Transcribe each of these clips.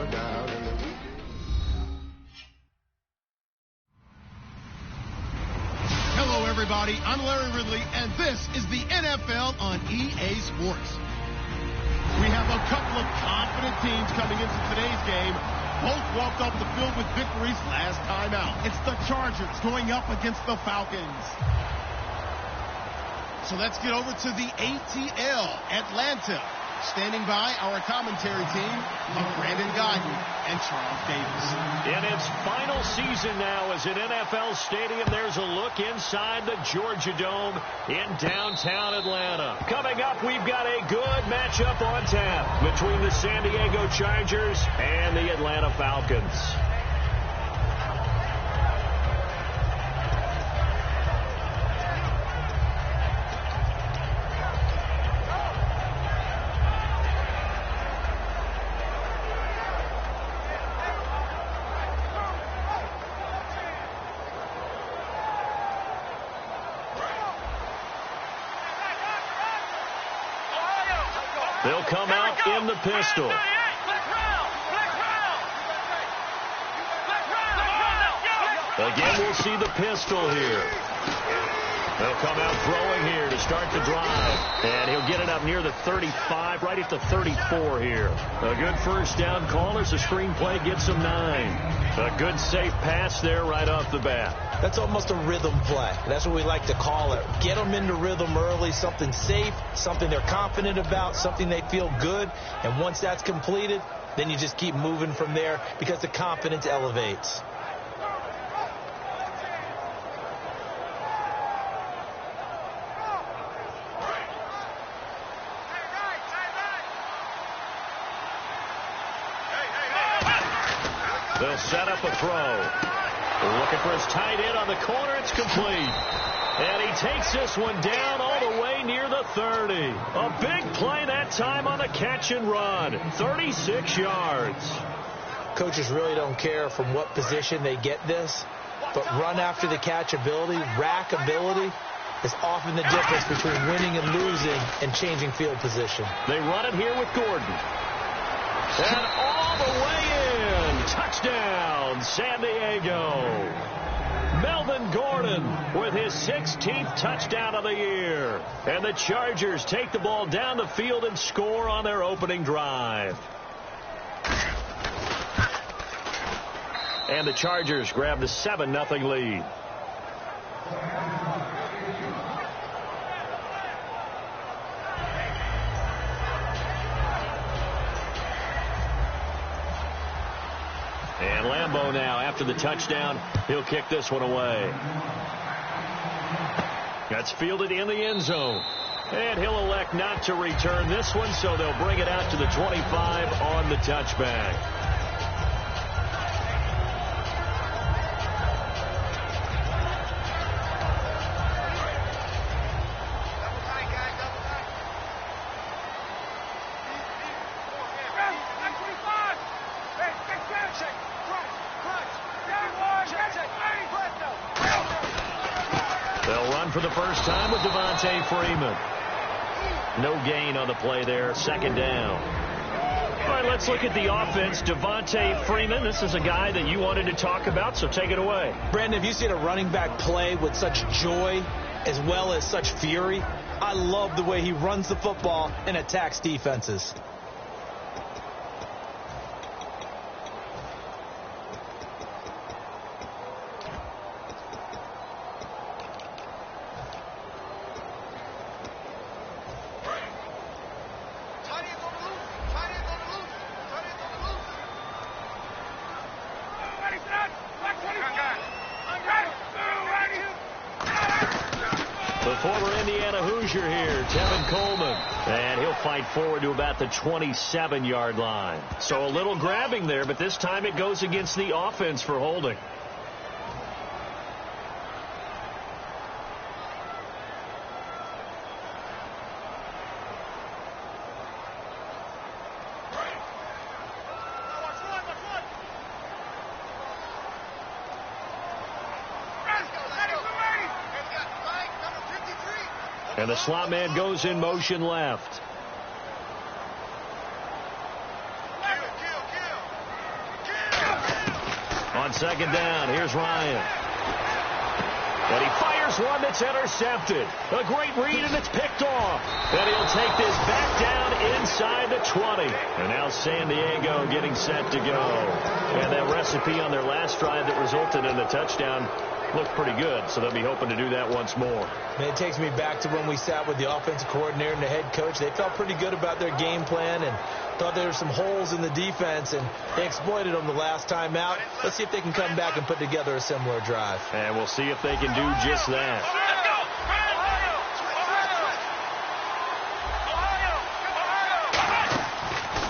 down in the weekend. Hello, everybody. I'm Larry Ridley, and this is the NFL on EA Sports. We have a couple of confident teams coming into today's game. Both walked off the field with victories last time out. It's the Chargers going up against the Falcons. So let's get over to the ATL, Atlanta. Standing by our commentary team of Brandon Gaudin and Charles Davis. In its final season now as an NFL stadium, there's a look inside the Georgia Dome in downtown Atlanta. Coming up, we've got a good matchup on tap between the San Diego Chargers and the Atlanta Falcons. They'll come out in the pistol. Again, we'll see the pistol here. They'll come out throwing here to start the drive. And he'll get it up near the 35, right at the 34 here. A good first down call as the screen play gets them 9. A good safe pass there right off the bat. That's almost a rhythm play. That's what we like to call it. Get them into rhythm early, something safe, something they're confident about, something they feel good. And once that's completed, then you just keep moving from there because the confidence elevates. They'll set up a throw. Looking for his tight end on the corner. It's complete. And he takes this one down all the way near the 30. A big play that time on the catch and run. 36 yards. Coaches really don't care from what position they get this, but run after the catch ability, rack ability, is often the difference between winning and losing and changing field position. They run it here with Gordon. And all the way in. Touchdown, San Diego. Melvin Gordon with his 16th touchdown of the year. And the Chargers take the ball down the field and score on their opening drive. And the Chargers grab the 7-0 lead. And Lambeau now, after the touchdown, he'll kick this one away. That's fielded in the end zone. And he'll elect not to return this one, so they'll bring it out to the 25 on the touchback. For the first time with Devontae Freeman. No gain on the play there. Second down. All right, let's look at the offense. Devontae Freeman, this is a guy that you wanted to talk about, so take it away. Brandon, if you see a running back play with such joy as well as such fury, I love the way he runs the football and attacks defenses. Forward to about the 27-yard line. So a little grabbing there, but this time it goes against the offense for holding. And the slot man goes in motion left. On second down, here's Ryan. And he fires one that's intercepted. A great read, and it's picked off. And he'll take this back down inside the 20. And now San Diego getting set to go. And that recipe on their last drive that resulted in a touchdown looked pretty good, so they'll be hoping to do that once more. Man, it takes me back to when we sat with the offensive coordinator and the head coach. They felt pretty good about their game plan and thought there were some holes in the defense, and they exploited them the last time out. Let's see if they can come back and put together a similar drive. And we'll see if they can do just that.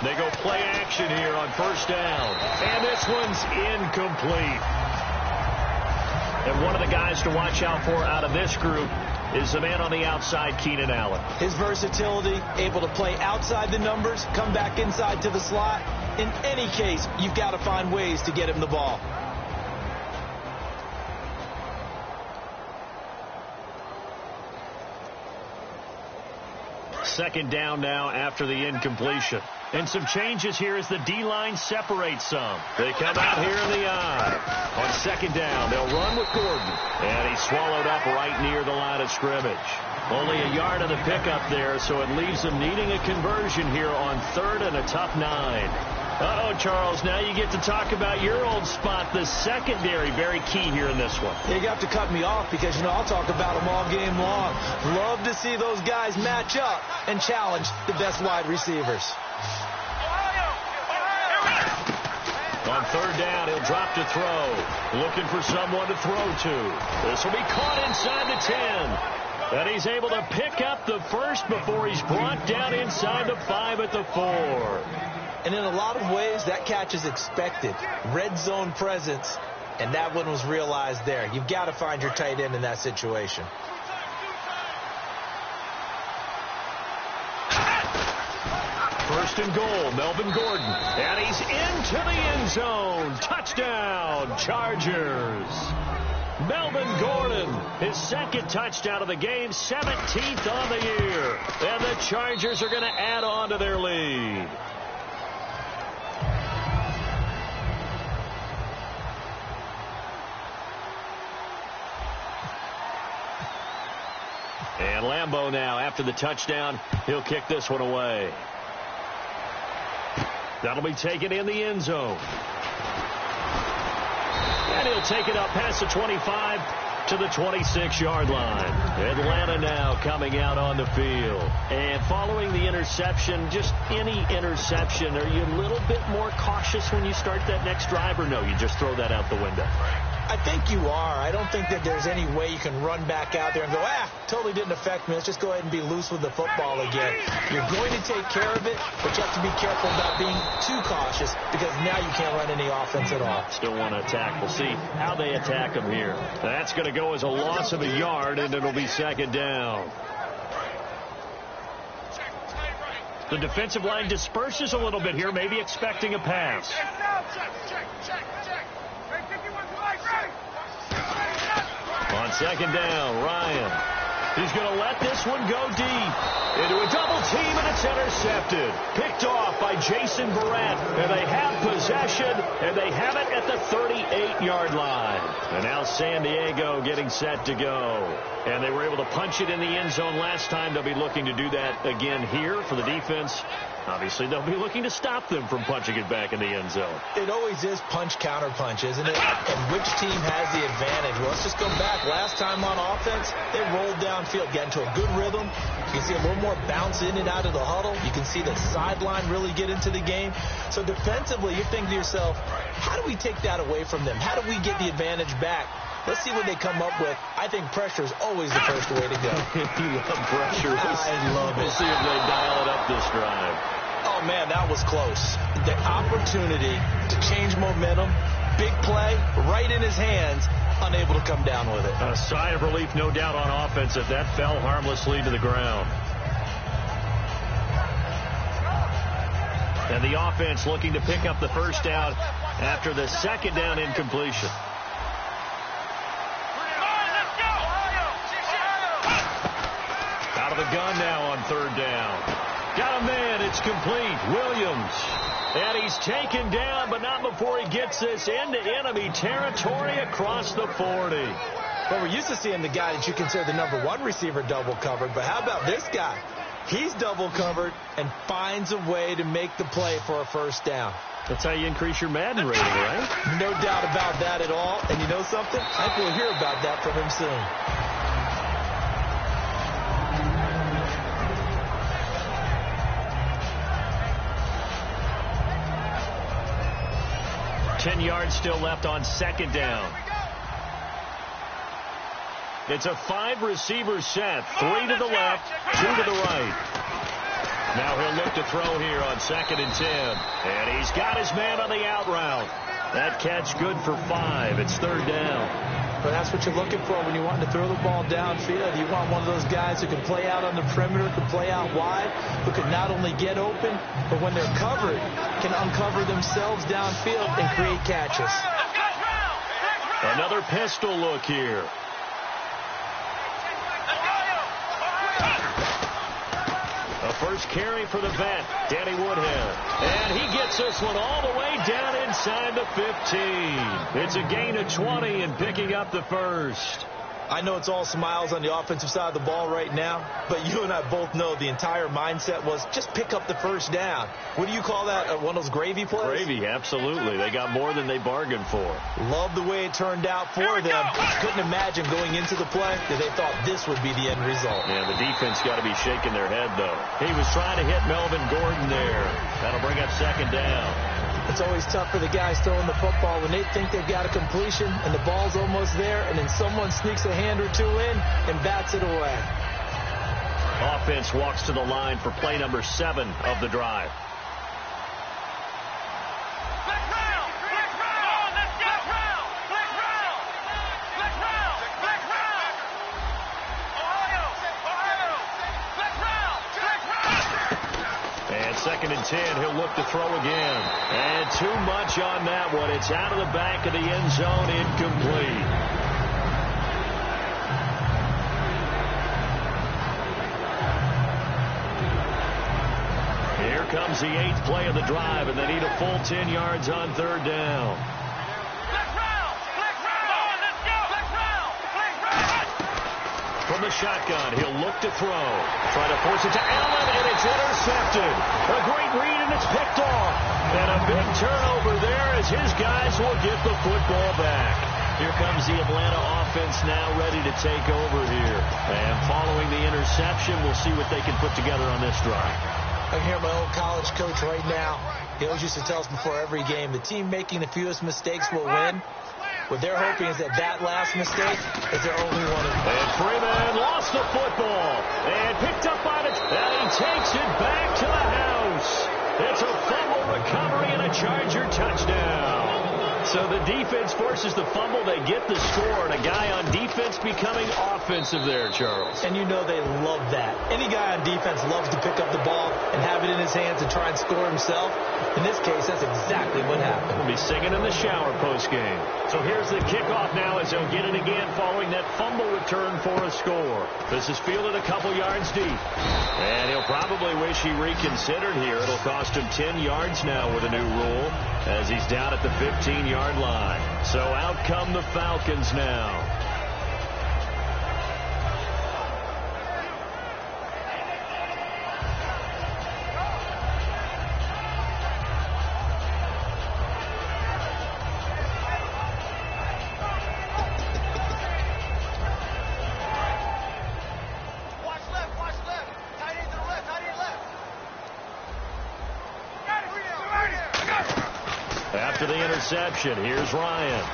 They go play action here on first down. And this one's incomplete. And one of the guys to watch out for out of this group is the man on the outside, Keenan Allen. His versatility, able to play outside the numbers, come back inside to the slot. In any case, you've got to find ways to get him the ball. Second down now after the incompletion. And some changes here as the D-line separates some. They come out here in the eye. On second down, they'll run with Gordon. And he's swallowed up right near the line of scrimmage. Only a yard of the pickup there, so it leaves them needing a conversion here on third and a tough 9. Uh-oh, Charles, now you get to talk about your old spot, the secondary, very key here in this one. You have to cut me off because, I'll talk about them all game long. Love to see those guys match up and challenge the best wide receivers. On third down, he'll drop to throw. Looking for someone to throw to. This will be caught inside the 10. And he's able to pick up the first before he's brought down inside the 5 at the 4. And in a lot of ways, that catch is expected. Red zone presence, and that one was realized there. You've got to find your tight end in that situation. First and goal, Melvin Gordon. And he's into the end zone. Touchdown, Chargers. Melvin Gordon, his second touchdown of the game, 17th on the year. And the Chargers are going to add on to their lead. And Lambeau now, after the touchdown, he'll kick this one away. That'll be taken in the end zone. And he'll take it up past the 25 to the 26-yard line. Atlanta now coming out on the field. And following the interception, just any interception, are you a little bit more cautious when you start that next drive, or no, you just throw that out the window? I think you are. I don't think that there's any way you can run back out there and go, totally didn't affect me. Let's just go ahead and be loose with the football again. You're going to take care of it, but you have to be careful about being too cautious because now you can't run any offense at all. Still want to attack. We'll see how they attack them here. That's going to go as a loss of a yard, and it'll be second down. The defensive line disperses a little bit here, maybe expecting a pass. On second down, Ryan. He's going to let this one go deep. Into a double team, and it's intercepted. Picked off by Jason Barrett. And they have possession, and they have it at the 38-yard line. And now San Diego getting set to go. And they were able to punch it in the end zone last time. They'll be looking to do that again here for the defense. Obviously, they'll be looking to stop them from punching it back in the end zone. It always is punch-counter-punch, isn't it? And which team has the advantage? Well, let's just go back. Last time on offense, they rolled downfield, got into a good rhythm. You can see a little more bounce in and out of the huddle. You can see the sideline really get into the game. So defensively, you're thinking to yourself, how do we take that away from them? How do we get the advantage back? Let's see what they come up with. I think pressure is always the first way to go. You love pressure. I love it. We'll see if they dial it up this drive. Oh, man, that was close. The opportunity to change momentum, big play, right in his hands, unable to come down with it. A sigh of relief, no doubt, on offense if that fell harmlessly to the ground. And the offense looking to pick up the first down after the second down incompletion. Out of the gun now on third down. Got a man It's complete. Williams. And he's taken down, but not before he gets this into enemy territory across the 40. Well, we're used to seeing the guy that you consider the number one receiver double covered, but how about this guy? He's double covered and finds a way to make the play for a first down. That's how you increase your Madden rating, right? No doubt about that at all. And you know something? I think we'll hear about that from him soon. 10 yards still left on second down. It's a 5-receiver set. 3 to the left, 2 to the right. Now he'll look to throw here on 2nd and 10. And he's got his man on the out route. That catch good for 5. It's 3rd down. But that's what you're looking for when you want to throw the ball downfield. You want one of those guys who can play out on the perimeter, can play out wide, who can not only get open, but when they're covered, can uncover themselves downfield and create catches. Another pistol look here. A first carry for the vet, Danny Woodhead. And he gets this one all the way down inside the 15. It's a gain of 20 and picking up the first. I know it's all smiles on the offensive side of the ball right now, but you and I both know the entire mindset was just pick up the first down. What do you call that? One of those gravy plays? Gravy, absolutely. They got more than they bargained for. Love the way it turned out for them. Couldn't imagine going into the play that they thought this would be the end result. Yeah, the defense got to be shaking their head, though. He was trying to hit Melvin Gordon there. That'll bring up second down. It's always tough for the guys throwing the football when they think they've got a completion and the ball's almost there, and then someone sneaks a hand or two in and bats it away. Offense walks to the line for play number 7 of the drive. And 2nd and 10, he'll look to throw again. And too much on that one. It's out of the back of the end zone, incomplete. Here comes the 8th play of the drive, and they need a full 10 yards on 3rd down. From the shotgun, he'll look to throw. Try to force it to Allen, and it's intercepted. A great read, and it's picked off. And a big turnover there as his guys will get the football back. Here comes the Atlanta offense now ready to take over here. And following the interception, we'll see what they can put together on this drive. I can hear my old college coach right now. He always used to tell us before every game, the team making the fewest mistakes will win. What they're hoping is that that last mistake is their only one. And Freeman lost the football. And picked up by the... And he takes it back to the house. It's a fumble recovery and a Charger touchdown. So the defense forces the fumble. They get the score. And a guy on defense becoming offensive there, Charles. And you know they love that. Any guy on defense loves to pick up the ball and have it in his hands and try and score himself. In this case, that's exactly what happened. We'll be singing in the shower postgame. So here's the kickoff now as they'll get it again following that fumble return for a score. This is fielded a couple yards deep. And he'll probably wish he reconsidered here. It'll cost him 10 yards now with a new rule as he's down at the 15-yard line. So out come the Falcons now. After the interception, here's Ryan.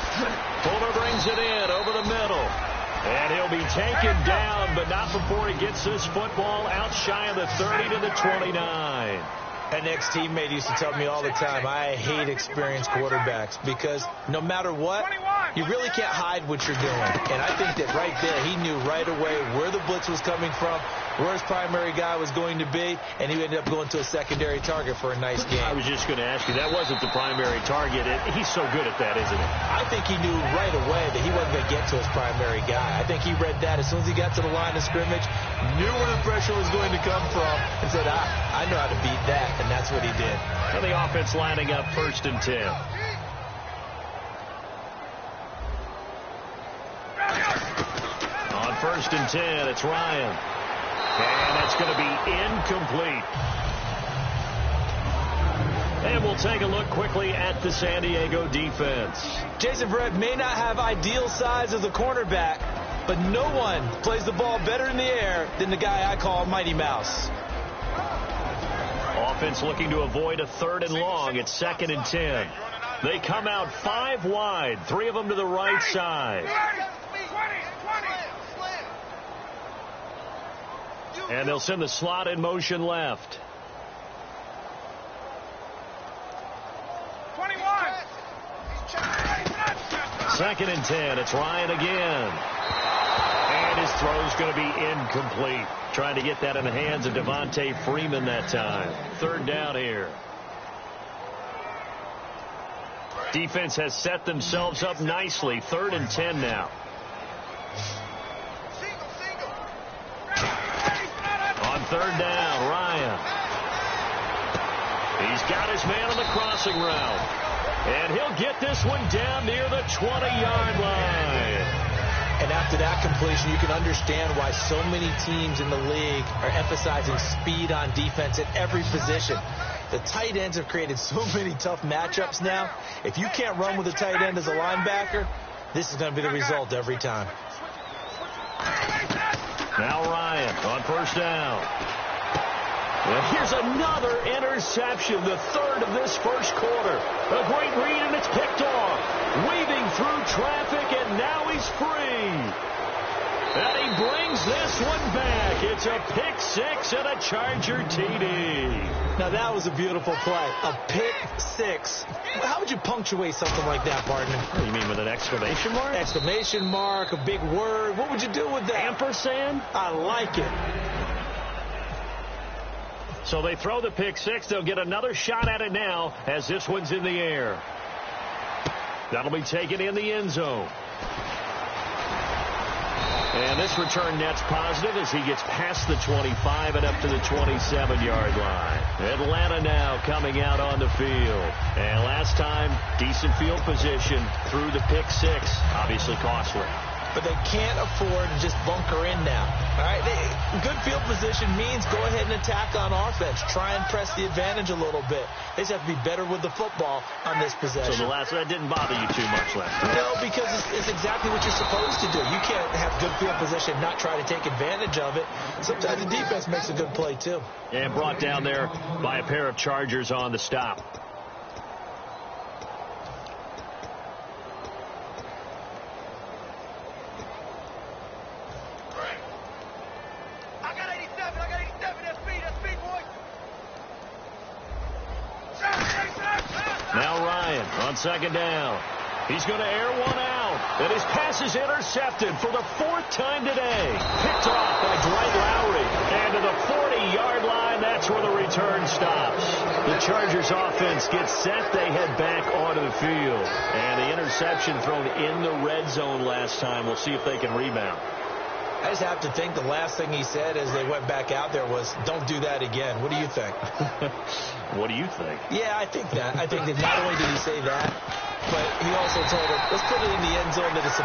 Fuller brings it in over the middle. And he'll be taken down, but not before he gets this football out shy of the 30 to the 29. An ex-teammate used to tell me all the time, I hate experienced quarterbacks because no matter what, You really can't hide what you're doing. And I think that right there, he knew right away where the blitz was coming from, where his primary guy was going to be, and he ended up going to a secondary target for a nice game. I was just going to ask you, that wasn't the primary target. He's so good at that, isn't he? I think he knew right away that he wasn't going to get to his primary guy. I think he read that as soon as he got to the line of scrimmage, knew where the pressure was going to come from, and said, I know how to beat that, and that's what he did. And the offense lining up 1st and 10. On 1st and 10, it's Ryan. And that's going to be incomplete. And we'll take a look quickly at the San Diego defense. Jason Verrett may not have ideal size as a cornerback, but no one plays the ball better in the air than the guy I call Mighty Mouse. Offense looking to avoid a 3rd and long. It's 2nd and 10. They come out 5 wide, 3 of them to the right side. And they'll send the slot in motion left. 2nd and 10. It's Ryan again. And his throw's going to be incomplete. Trying to get that in the hands of Devontae Freeman that time. 3rd down here. Defense has set themselves up nicely. 3rd and 10 now. On 3rd down, Ryan. He's got his man on the crossing route. And he'll get this one down near the 20-yard line. And after that completion, you can understand why so many teams in the league are emphasizing speed on defense at every position. The tight ends have created so many tough matchups now. If you can't run with a tight end as a linebacker, this is going to be the result every time. Now Ryan on 1st down. Well, here's another interception, the 3rd of this 1st quarter. A great read, and it's picked off. Weaving through traffic, and now he's free. And he brings this one back. It's a pick 6 and a Charger TD. Now, that was a beautiful play. A pick 6. How would you punctuate something like that, partner? What do you mean, with an exclamation mark? Exclamation mark, a big word. What would you do with that? Ampersand? I like it. So they throw the pick 6. They'll get another shot at it now as this one's in the air. That'll be taken in the end zone. And this return net's positive as he gets past the 25 and up to the 27-yard line. Atlanta now coming out on the field. And last time, decent field position through the pick 6. Obviously costly. But they can't afford to just bunker in now. All right, good field position means go ahead and attack on offense. Try and press the advantage a little bit. They just have to be better with the football on this possession. So that didn't bother you too much last time? No, because it's exactly what you're supposed to do. You can't have good field position and not try to take advantage of it. Sometimes the defense makes a good play, too. And brought down there by a pair of Chargers on the stop. Now Ryan on 2nd down. He's going to air one out. And his pass is intercepted for the 4th time today. Picked off by Dwight Lowry. And to the 40-yard line, that's where the return stops. The Chargers offense gets set. They head back onto the field. And the interception thrown in the red zone last time. We'll see if they can rebound. I just have to think the last thing he said as they went back out there was, don't do that again. What do you think? What do you think? Yeah, I think that. I think that not only did he say that, but he also told him, let's put it in the end zone that it's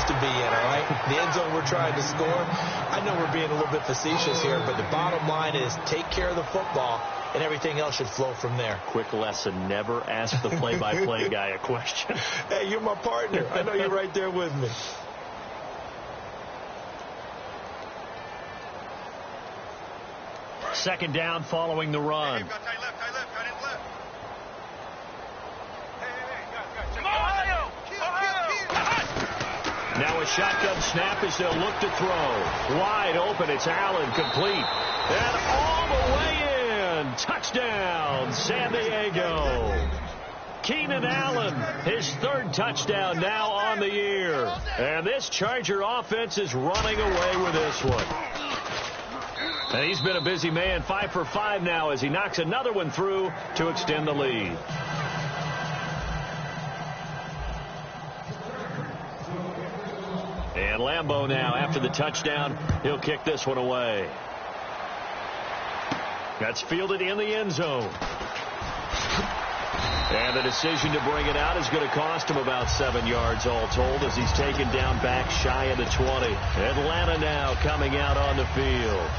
to be in, all right? The end zone we're trying to score. I know we're being a little bit facetious here, but the bottom line is take care of the football, and everything else should flow from there. Quick lesson, never ask the play-by-play guy a question. Hey, you're my partner. I know you're right there with me. Second down following the run. Now a shotgun snap as they'll look to throw. Wide open. It's Allen, complete. And all the way in. Touchdown, San Diego. Keenan Allen, his third touchdown now on the year. And this Charger offense is running away with this one. And he's been a busy man, 5 for 5 now as he knocks another one through to extend the lead. And Lambeau now, after the touchdown, he'll kick this one away. That's fielded in the end zone. And the decision to bring it out is going to cost him about 7 yards all told as he's taken down back shy of the 20. Atlanta now coming out on the field.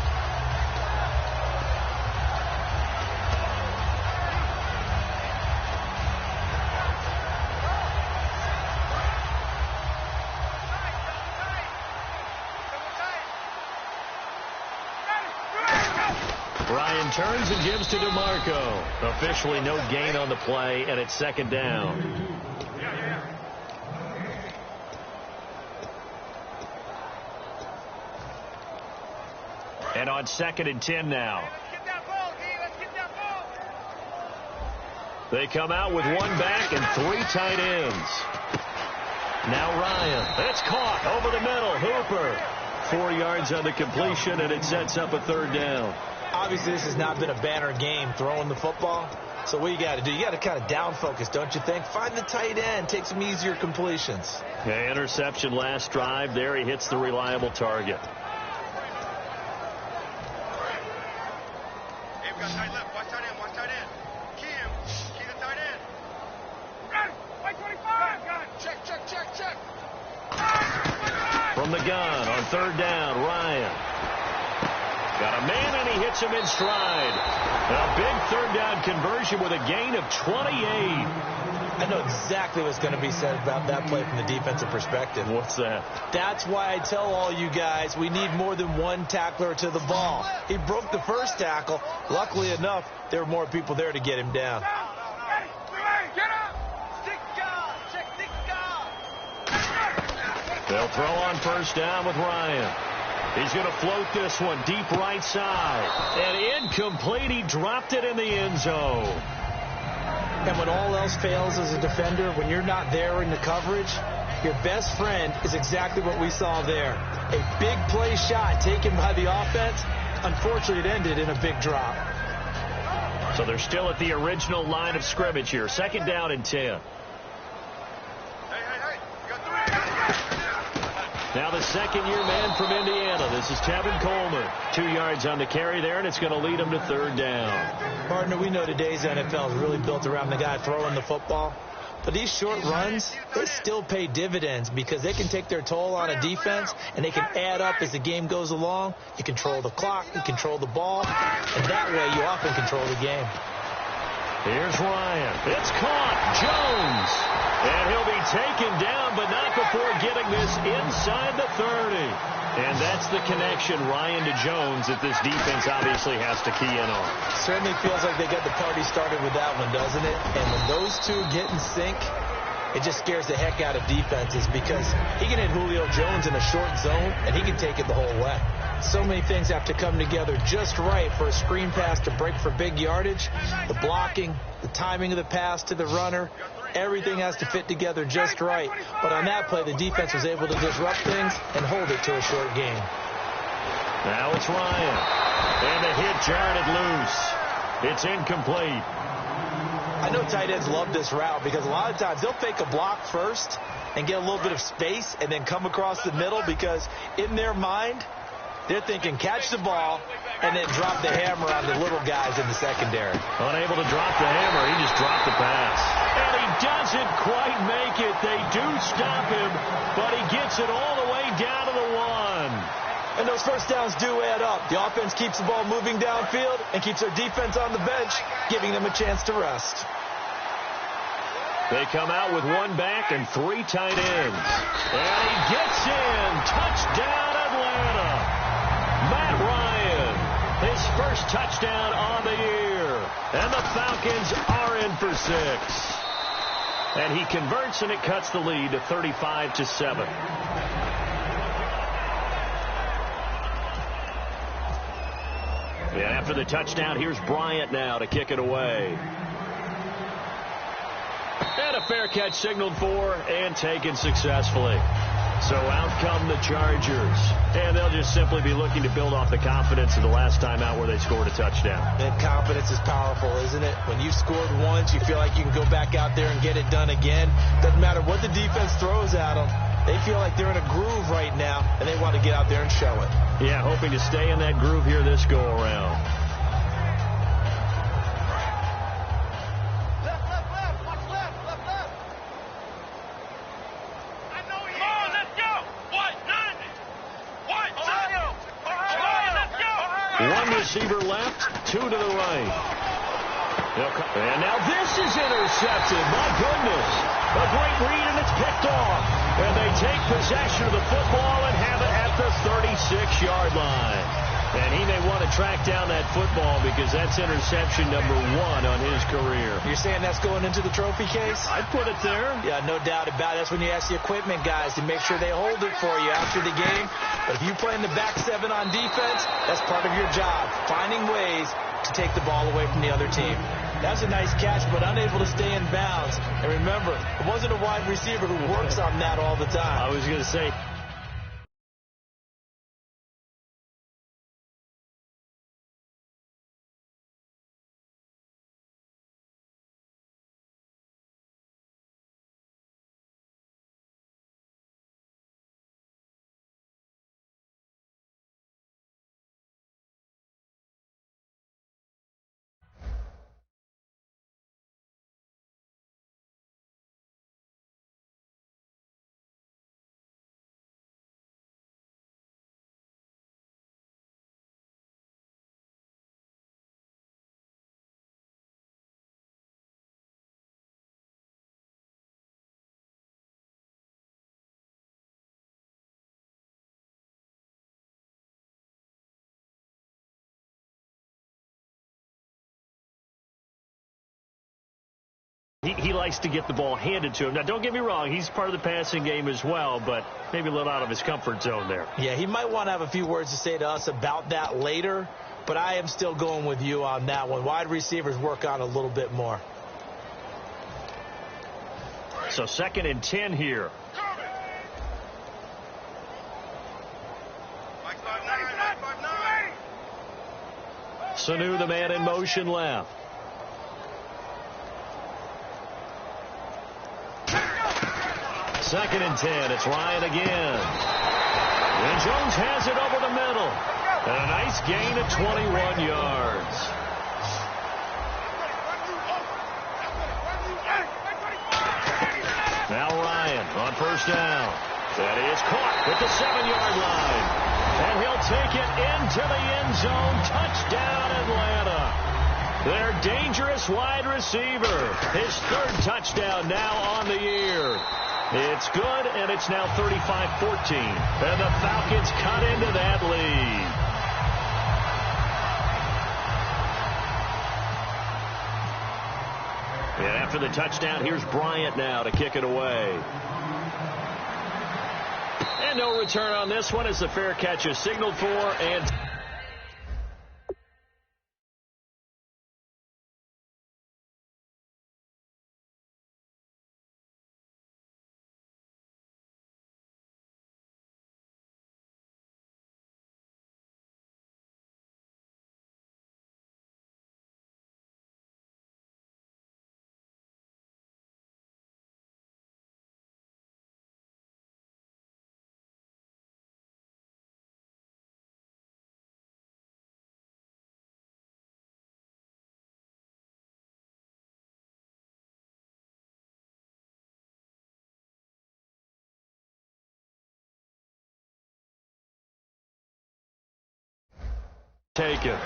Ryan turns and gives to DeMarco. Officially no gain on the play, and it's second down. And on 2nd and 10 now. They come out with one back and 3 tight ends. Now Ryan. It's caught over the middle. Hooper. 4 yards on the completion, and it sets up a third down. Obviously, this has not been a banner game throwing the football. So what you got to do, you got to kind of down focus, don't you think? Find the tight end, take some easier completions. Yeah, interception last drive. There he hits the reliable target. Hey, we got tight left, one tight end. Key the tight end. Got it, white 25. Got it. Check. From the gun on 3rd down, Ryan. Got a man, and he hits him in stride. A big 3rd down conversion with a gain of 28. I know exactly what's going to be said about that play from the defensive perspective. What's that? That's why I tell all you guys we need more than one tackler to the ball. He broke the first tackle. Luckily enough, there were more people there to get him down. They'll throw on 1st down with Ryan. He's going to float this one deep right side. And incomplete. He dropped it in the end zone. And when all else fails as a defender, when you're not there in the coverage, your best friend is exactly what we saw there. A big play shot taken by the offense. Unfortunately, it ended in a big drop. So they're still at the original line of scrimmage here. 2nd down and 10. Now the second-year man from Indiana. This is Tevin Coleman. 2 yards on the carry there, and it's going to lead him to 3rd down. Partner, we know today's NFL is really built around the guy throwing the football. But these short runs, they still pay dividends because they can take their toll on a defense, and they can add up as the game goes along. You control the clock, you control the ball, and that way you often control the game. Here's Ryan. It's caught. Jones. And he'll be taken down, but not before getting this inside the 30. And that's the connection, Ryan to Jones, that this defense obviously has to key in on. Certainly feels like they got the party started with that one, doesn't it? And when those two get in sync, it just scares the heck out of defenses because he can hit Julio Jones in a short zone, and he can take it the whole way. So many things have to come together just right for a screen pass to break for big yardage. The blocking, the timing of the pass to the runner, everything has to fit together just right. But on that play, the defense was able to disrupt things and hold it to a short game. Now it's Ryan. And the hit jarred loose. It's incomplete. I know tight ends love this route because a lot of times they'll fake a block first and get a little bit of space and then come across the middle because in their mind, they're thinking catch the ball and then drop the hammer on the little guys in the secondary. Unable to drop the hammer, he just dropped the pass. And he doesn't quite make it. They do stop him, but he gets it all the way down to the 1. And those first downs do add up. The offense keeps the ball moving downfield and keeps their defense on the bench, giving them a chance to rest. They come out with one back and 3 tight ends. And he gets in. Touchdown, Atlanta. Matt Ryan, his first touchdown on the year. And the Falcons are in for 6. And he converts, and it cuts the lead to 35-7. And after the touchdown, here's Bryant now to kick it away. And a fair catch signaled for and taken successfully. So out come the Chargers. And they'll just simply be looking to build off the confidence of the last time out where they scored a touchdown. And confidence is powerful, isn't it? When you've scored once, you feel like you can go back out there and get it done again. Doesn't matter what the defense throws at them. They feel like they're in a groove right now, and they want to get out there and show it. Yeah, hoping to stay in that groove here this go-around. One receiver left, two to the right. And now this is intercepted. My goodness. A great read, and it's picked off. And they take possession of the football and have it at the 36-yard line. And he may want to track down that football because that's interception number 1 on his career. You're saying that's going into the trophy case? I'd put it there. Yeah, no doubt about it. That's when you ask the equipment guys to make sure they hold it for you after the game. But if you play in the back 7 on defense, that's part of your job, finding ways to take the ball away from the other team. That's a nice catch, but unable to stay in bounds. And remember, it wasn't a wide receiver who works on that all the time. I was going to say... He likes to get the ball handed to him. Now, don't get me wrong. He's part of the passing game as well, but maybe a little out of his comfort zone there. Yeah, he might want to have a few words to say to us about that later, but I am still going with you on that one. Wide receivers work on a little bit more. So 2nd and 10 here. Sanu, the man in motion left. Second and 10. It's Ryan again. And Jones has it over the middle. And a nice gain of 21 yards. Now Ryan on first down. And he is caught at the 7-yard line. And he'll take it into the end zone. Touchdown, Atlanta. Their dangerous wide receiver. His 3rd touchdown now on the year. It's good, and it's now 35-14. And the Falcons cut into that lead. And after the touchdown, here's Bryant now to kick it away. And no return on this one as the fair catch is signaled for, and... taken.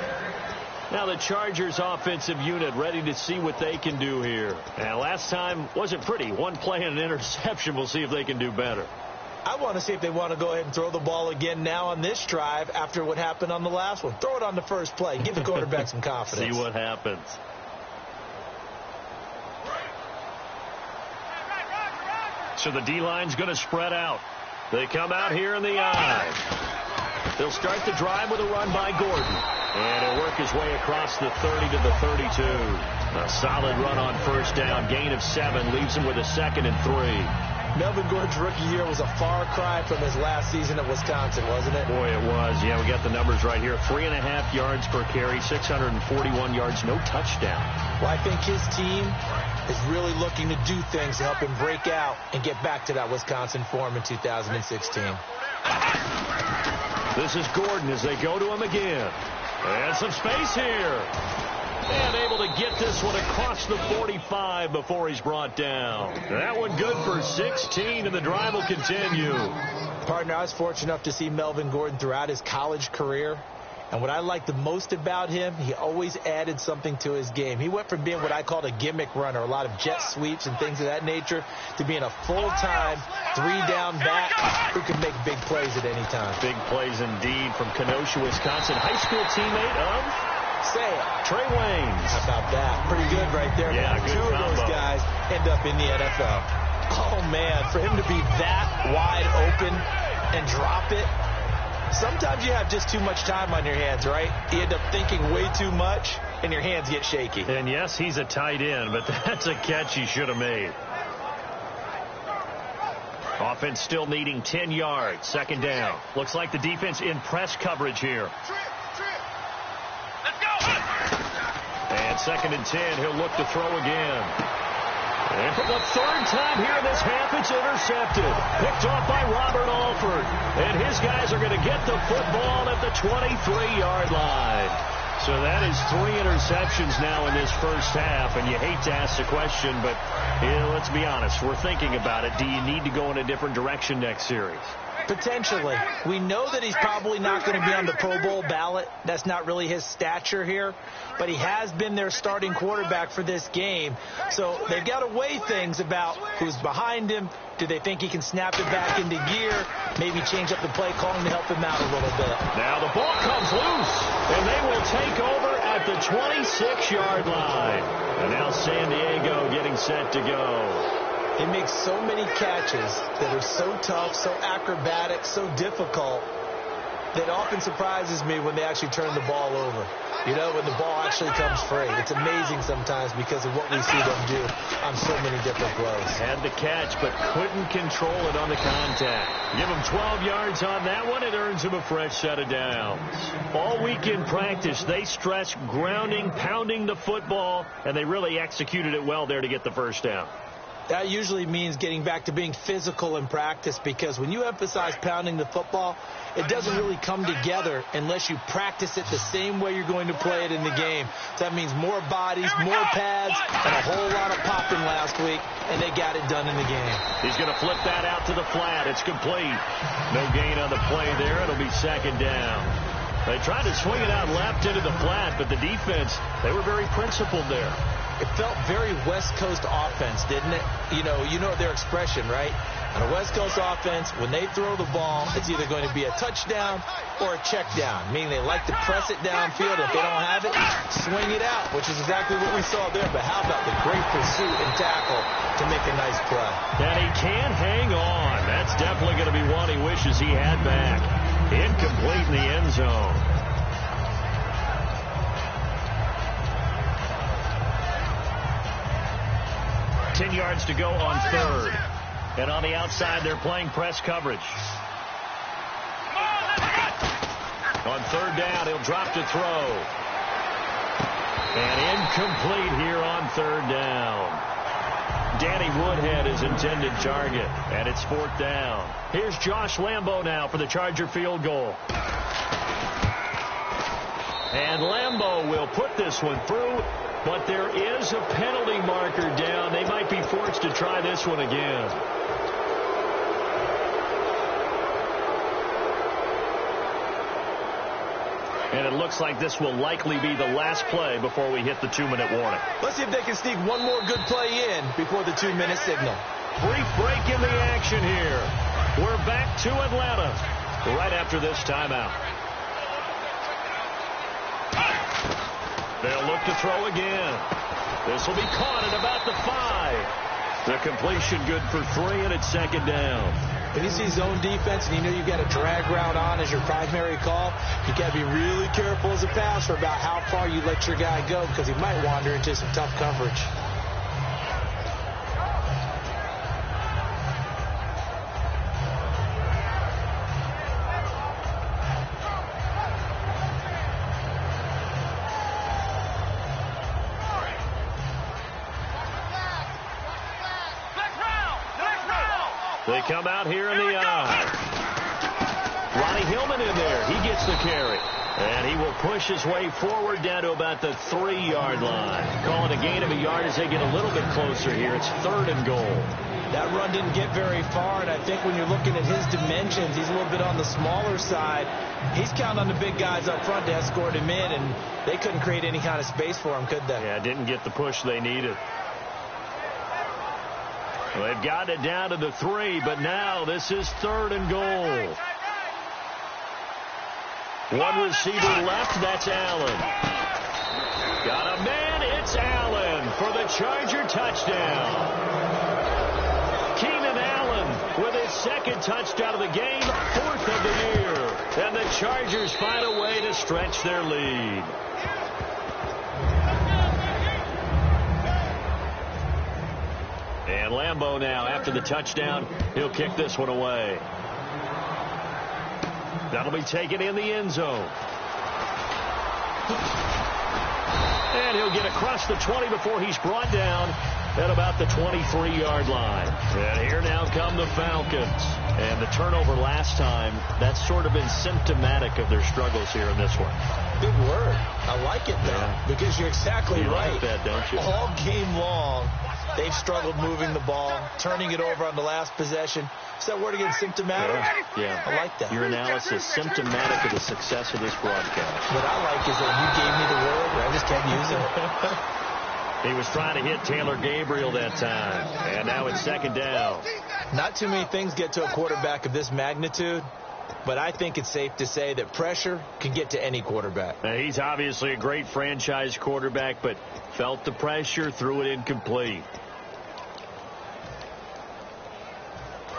Now the Chargers offensive unit ready to see what they can do here. And last time wasn't pretty. One play and an interception. We'll see if they can do better. I want to see if they want to go ahead and throw the ball again now on this drive after what happened on the last one. Throw it on the first play. Give the quarterback some confidence. See what happens. So the D-line's going to spread out. They come out here in the I. They'll start the drive with a run by Gordon. And he'll work his way across the 30 to the 32. A solid run on first down. Gain of 7 leaves him with a 2nd and 3. Melvin Gordon's rookie year was a far cry from his last season at Wisconsin, wasn't it? Boy, it was. Yeah, we got the numbers right here. 3.5 yards per carry, 641 yards, no touchdown. Well, I think his team is really looking to do things to help him break out and get back to that Wisconsin form in 2016. This is Gordon as they go to him again. And some space here. And able to get this one across the 45 before he's brought down. That one good for 16, and the drive will continue. Partner, I was fortunate enough to see Melvin Gordon throughout his college career. And what I liked the most about him, he always added something to his game. He went from being what I called a gimmick runner, a lot of jet sweeps and things of that nature, to being a full-time, 3-down back who can make big plays at any time. Big plays indeed from Kenosha, Wisconsin. High school teammate of? Say it. Trae Waynes. How about that? Pretty good right there. Yeah, man. good Two combo. of those guys end up in the NFL. Oh, man, for him to be that wide open and drop it, sometimes you have just too much time on your hands, right? You end up thinking way too much, and your hands get shaky. And yes, he's a tight end, but that's a catch he should have made. Offense still needing 10 yards. 2nd down. Looks like the defense in press coverage here. Let's go. And 2nd and 10. He'll look to throw again. And for the 3rd time here in this half, it's intercepted. Picked off by Robert Alford. And his guys are going to get the football at the 23-yard line. So that is 3 interceptions now in this first half. And you hate to ask the question, but let's be honest. We're thinking about it. Do you need to go in a different direction next series? Potentially. We know that he's probably not going to be on the Pro Bowl ballot. That's not really his stature here. But he has been their starting quarterback for this game. So they've got to weigh things about who's behind him. Do they think he can snap it back into gear? Maybe change up the play calling to help him out a little bit. Now the ball comes loose, and they will take over at the 26-yard line. And now San Diego getting set to go. He makes so many catches that are so tough, so acrobatic, so difficult, that often surprises me when they actually turn the ball over. You know, when the ball actually comes free. It's amazing sometimes because of what we see them do on so many different plays. Had the catch, but couldn't control it on the contact. Give him 12 yards on that one. It earns him a fresh set of downs. All week in practice, they stressed grounding, pounding the football, and they really executed it well there to get the first down. That usually means getting back to being physical in practice, because when you emphasize pounding the football, it doesn't really come together unless you practice it the same way you're going to play it in the game. So that means more bodies, more pads, and a whole lot of popping last week, and they got it done in the game. He's going to flip that out to the flat. It's complete. No gain on the play there. It'll be 2nd down. They tried to swing it out left into the flat, but the defense, they were very principled there. It felt very West Coast offense, didn't it? You know their expression, right? On a West Coast offense, when they throw the ball, it's either going to be a touchdown or a check down, meaning they like to press it downfield. If they don't have it, swing it out, which is exactly what we saw there. But how about the great pursuit and tackle to make a nice play? And he can hang on. That's definitely going to be one he wishes he had back. Incomplete in the end zone. Ten yards to go on 3rd. And on the outside, they're playing press coverage. On 3rd down, he'll drop to throw. And incomplete here on 3rd down. Danny Woodhead is intended target, and it's 4th down. Here's Josh Lambo now for the Charger field goal. And Lambo will put this one through, but there is a penalty marker down. They might be forced to try this one again. And it looks like this will likely be the last play before we hit the 2-minute warning. Let's see if they can sneak one more good play in before the 2-minute signal. Brief break in the action here. We're back to Atlanta right after this timeout. They'll look to throw again. This will be caught at about the 5. The completion good for 3, and it's second down. When you see zone defense and you know you've got a drag route on as your primary call, you got to be really careful as a passer about how far you let your guy go because he might wander into some tough coverage. They come out here in the eye. Ronnie Hillman in there. He gets the carry. And he will push his way forward down to about the 3-yard line. Calling a gain of a yard as they get a little bit closer here. It's 3rd and goal. That run didn't get very far, and I think when you're looking at his dimensions, he's a little bit on the smaller side. He's counting on the big guys up front to escort him in, and they couldn't create any kind of space for him, could they? Yeah, didn't get the push they needed. Well, they've got it down to the 3, but now this is 3rd and goal. One receiver left, that's Allen. Got a man, it's Allen for the Charger touchdown. Keenan Allen with his 2nd touchdown of the game, 4th of the year. And the Chargers find a way to stretch their lead. And Lambeau now, after the touchdown, he'll kick this one away. That'll be taken in the end zone. And he'll get across the 20 before he's brought down at about the 23-yard line. And here now come the Falcons. And the turnover last time, that's sort of been symptomatic of their struggles here in this one. Big word. I like it, though, because you're exactly right. Like that, don't you? All game long, they've struggled moving the ball, turning it over on the last possession. Is that word again, symptomatic? Yeah. I like that. Your analysis, symptomatic of the success of this broadcast. What I like is that you gave me the word, and I just kept using it. He was trying to hit Taylor Gabriel that time. And now it's 2nd down. Not too many things get to a quarterback of this magnitude, but I think it's safe to say that pressure can get to any quarterback. Now, he's obviously a great franchise quarterback, but felt the pressure, threw it incomplete.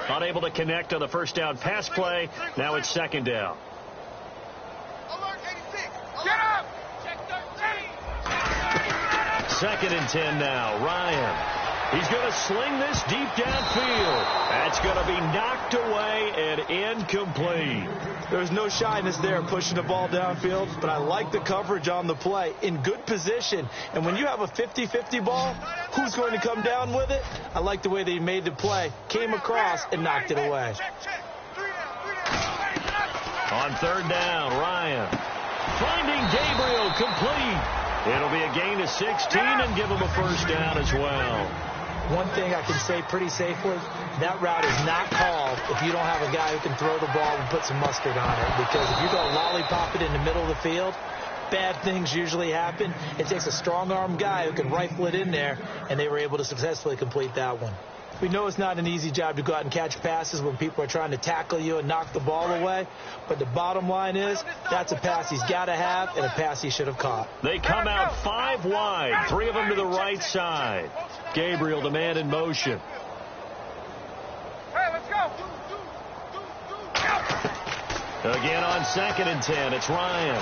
Unable to connect on the first down pass play. Now it's 2nd down. Alert 86. Get up. Check 13. 2nd and 10 now. Ryan. He's going to sling this deep downfield. That's going to be knocked away and incomplete. There's no shyness there pushing the ball downfield, but I like the coverage on the play. In good position. And when you have a 50-50 ball, who's going to come down with it? I like the way they made the play. Came across and knocked it away. On 3rd down, Ryan. Finding Gabriel complete. It'll be a gain of 16 and give him a first down as well. One thing I can say pretty safely, that route is not called if you don't have a guy who can throw the ball and put some mustard on it. Because if you go lollipop it in the middle of the field, bad things usually happen. It takes a strong-arm guy who can rifle it in there, and they were able to successfully complete that one. We know it's not an easy job to go out and catch passes when people are trying to tackle you and knock the ball away. But the bottom line is, that's a pass he's got to have and a pass he should have caught. They come out 5 wide, 3 of them to the right side. Gabriel, the man in motion. Hey, let's go. Again on 2nd and 10, it's Ryan.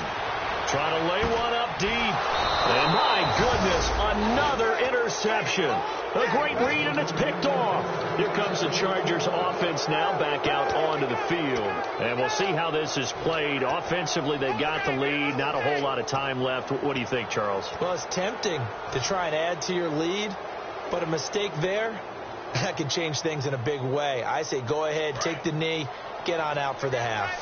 Trying to lay one up deep. And my goodness, another interception. A great read, and it's picked off. Here comes the Chargers offense now back out onto the field. And we'll see how this is played. Offensively, they've got the lead. Not a whole lot of time left. What do you think, Charles? Well, it's tempting to try and add to your lead, but a mistake there, that can change things in a big way. I say go ahead, take the knee, get on out for the half.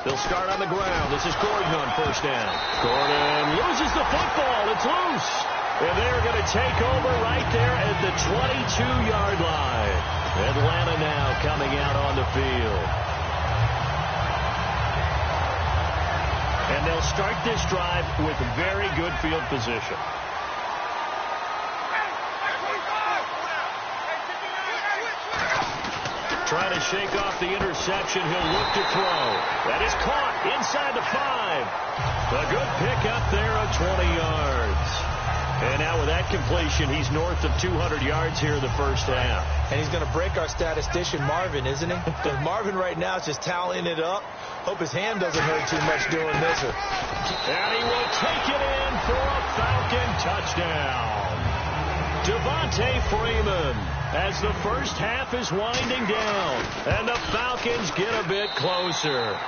They'll start on the ground. This is Gordon on first down. Gordon loses the football. It's loose. And they're going to take over right there at the 22-yard line. Atlanta now coming out on the field. And they'll start this drive with very good field position. Trying to shake off the interception. He'll look to throw. That is caught inside the 5. A good pick up there of 20 yards. And now with that completion, he's north of 200 yards here in the first half. And he's going to break our statistician, Marvin, isn't he? Because Marvin right now is just tallying it up. Hope his hand doesn't hurt too much doing this. And he will take it in for a Falcon touchdown. Devontae Freeman as the first half is winding down. And the Falcons get a bit closer.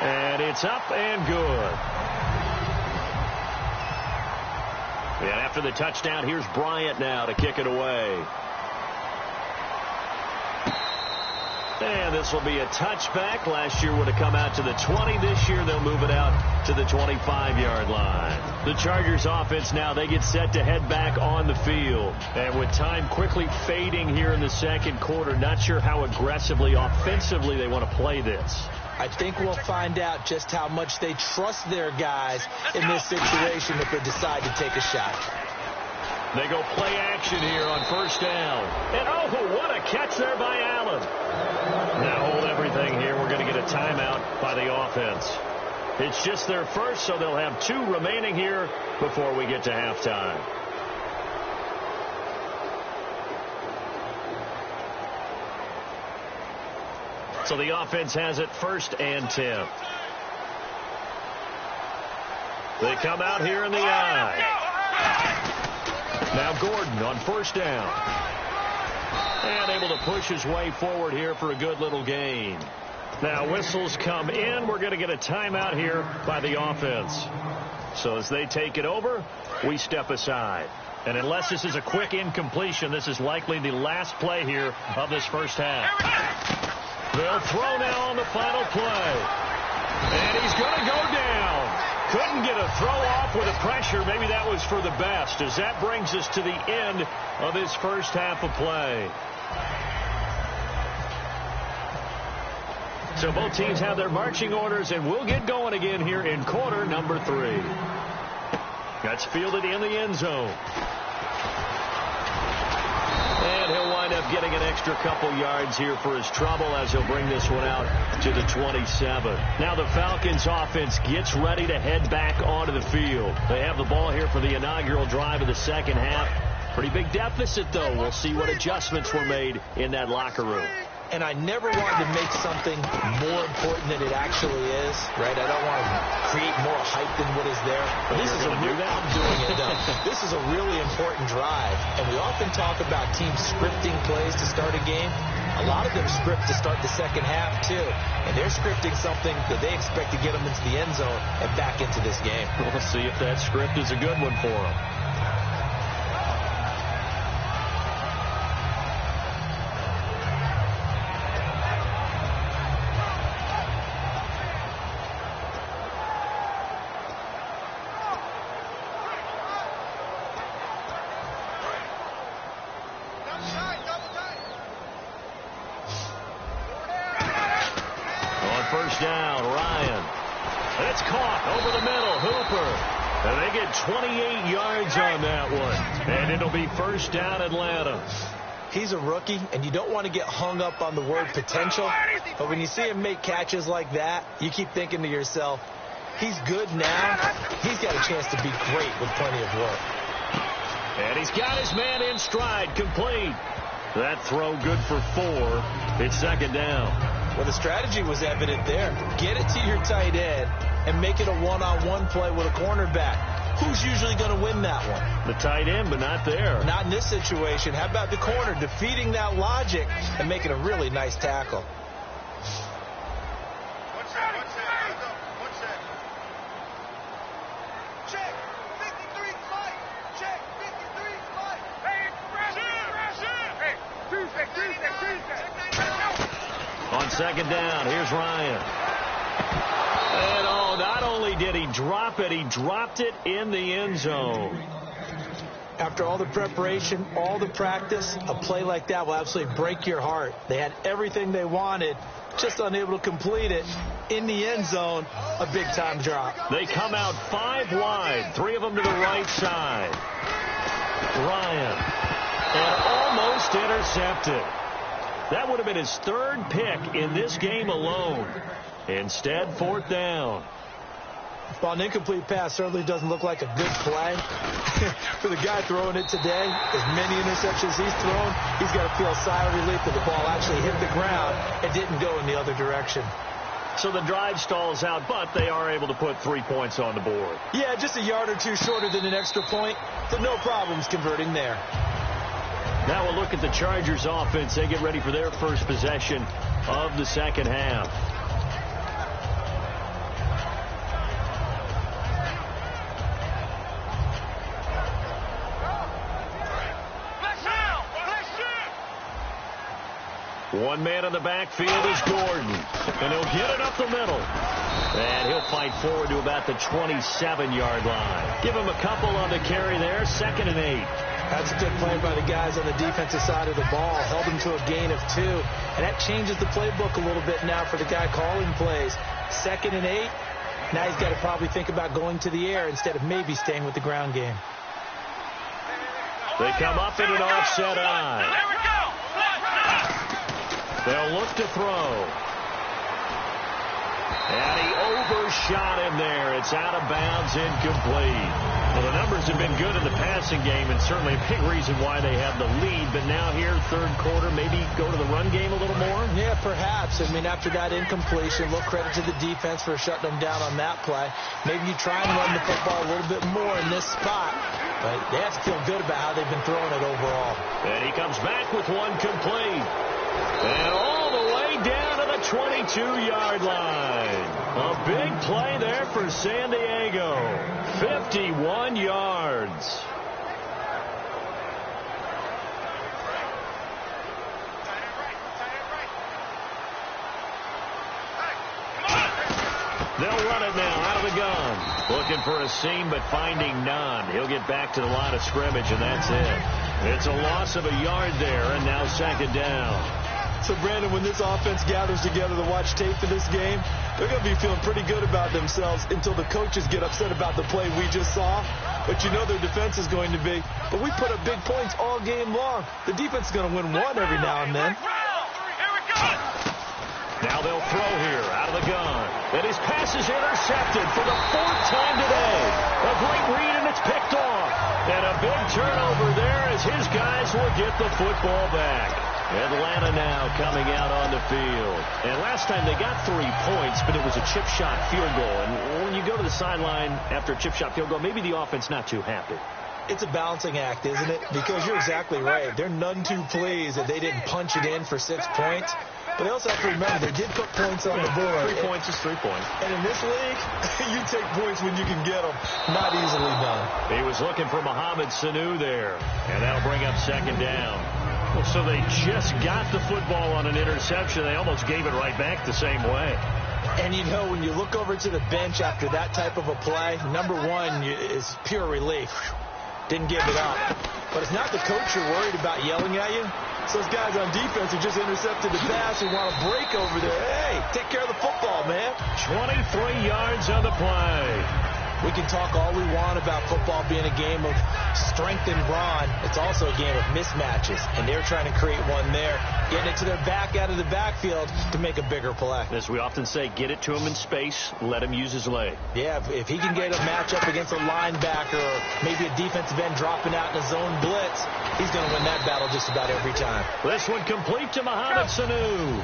And it's up and good. And after the touchdown, here's Bryant now to kick it away. And this will be a touchback. Last year would have come out to the 20. This year they'll move it out to the 25-yard line. The Chargers offense now, they get set to head back on the field. And with time quickly fading here in the second quarter, not sure how aggressively, offensively they want to play this. I think we'll find out just how much they trust their guys in this situation if they decide to take a shot. They go play action here on first down. And oh, what a catch there by Allen. Now hold everything here. We're going to get a timeout by the offense. It's just their first, so they'll have 2 remaining here before we get to halftime. So the offense has it 1st and 10. They come out here in the eye. Now Gordon on first down. And able to push his way forward here for a good little gain. Now whistles come in. We're going to get a timeout here by the offense. So as they take it over, we step aside. And unless this is a quick incompletion, this is likely the last play here of this first half. They'll throw now on the final play. And he's going to go down. Couldn't get a throw off with the pressure. Maybe that was for the best, as that brings us to the end of this first half of play. So both teams have their marching orders, and we'll get going again here in quarter number 3. That's fielded in the end zone. And he'll wind up getting an extra couple yards here for his trouble as he'll bring this one out to the 27. Now the Falcons offense gets ready to head back onto the field. They have the ball here for the inaugural drive of the second half. Pretty big deficit, though. We'll see what adjustments were made in that locker room. And I never wanted to make something more important than it actually is, right? I don't want to create more hype than what is there. But this is I'm doing it. This is a really important drive. And we often talk about teams scripting plays to start a game. A lot of them script to start the second half, too. And they're scripting something that they expect to get them into the end zone and back into this game. We'll see if that script is a good one for them. Down, Ryan. It's caught over the middle. Hooper. And they get 28 yards on that one. And it'll be first down, Atlanta. He's a rookie, and you don't want to get hung up on the word potential. But when you see him make catches like that, you keep thinking to yourself, he's good now. He's got a chance to be great with plenty of work. And he's got his man in stride, complete. That throw good for 4. It's second down. Well, the strategy was evident there. Get it to your tight end and make it a one-on-one play with a cornerback. Who's usually going to win that one? The tight end, but not there. Not in this situation. How about the corner defeating that logic and making a really nice tackle? What's that? Check. 53 flight. Check. 53 flight. Hey, Hey, Tuesday. On second down, here's Ryan. And oh, not only did he drop it, he dropped it in the end zone. After all the preparation, all the practice, a play like that will absolutely break your heart. They had everything they wanted, just unable to complete it. In the end zone, a big-time drop. They come out 5 wide, 3 of them to the right side. Ryan. And almost intercepted. That would have been his 3rd pick in this game alone. Instead, 4th down. Well, an incomplete pass certainly doesn't look like a good play. For the guy throwing it today, as many interceptions he's thrown, he's got to feel a sigh of relief that the ball actually hit the ground and didn't go in the other direction. So the drive stalls out, but they are able to put 3 points on the board. Yeah, just a yard or two shorter than an extra point, but no problems converting there. Now we'll look at the Chargers offense. They get ready for their first possession of the second half. One man in the backfield is Gordon, and he'll get it up the middle. And he'll fight forward to about the 27-yard line. Give him a couple on the carry there, 2nd and 8. That's a good play by the guys on the defensive side of the ball. Held him to a gain of 2. And that changes the playbook a little bit now for the guy calling plays. 2nd and 8. Now he's got to probably think about going to the air instead of maybe staying with the ground game. They come up in an offset eye. They'll look to throw. And he overshot him there. It's out of bounds, incomplete. Well, the numbers have been good in the passing game, and certainly a big reason why they have the lead. But now here, third quarter, maybe go to the run game a little more? Yeah, perhaps. I mean, after that incompletion, a little credit to the defense for shutting them down on that play. Maybe you try and run the football a little bit more in this spot. But they have to feel good about how they've been throwing it overall. And he comes back with one complete. And all the way down to the 22-yard line. A big play there for San Diego. 51 yards. They'll run it now out of the gun. Looking for a seam, but finding none. He'll get back to the line of scrimmage, and that's it. It's a loss of a yard there, and now 2nd down. So, Brandon, when this offense gathers together to watch tape for this game, they're going to be feeling pretty good about themselves until the coaches get upset about the play we just saw. But you know their defense is going to be. But we put up big points all game long. The defense is going to win one every now and then. Now they'll throw here out of the gun. And his pass is intercepted for the 4th time today. A great read, and it's picked off. And a big turnover there as his guys will get the football back. Atlanta now coming out on the field. And last time they got 3 points, but it was a chip shot field goal. And when you go to the sideline after a chip shot field goal, maybe the offense not too happy. It's a balancing act, isn't it? Because you're exactly right. They're none too pleased that they didn't punch it in for 6 points. But they also have to remember they did put points on the board. 3 points is 3 points. And in this league, you take points when you can get them. Not easily done. He was looking for Mohamed Sanu there. And that'll bring up 2nd down. Well, so they just got the football on an interception. They almost gave it right back the same way. And, you know, when you look over to the bench after that type of a play, number one is pure relief. Didn't give it up. But it's not the coach you're worried about yelling at you. It's those guys on defense who just intercepted the pass who want to break over there. Hey, take care of the football, man. 23 yards on the play. We can talk all we want about football being a game of strength and brawn. It's also a game of mismatches, and they're trying to create one there, getting it to their back out of the backfield to make a bigger play. As we often say, get it to him in space, let him use his leg. Yeah, if he can get a matchup against a linebacker or maybe a defensive end dropping out in a zone blitz, he's going to win that battle just about every time. This one complete to Mohamed Sanu.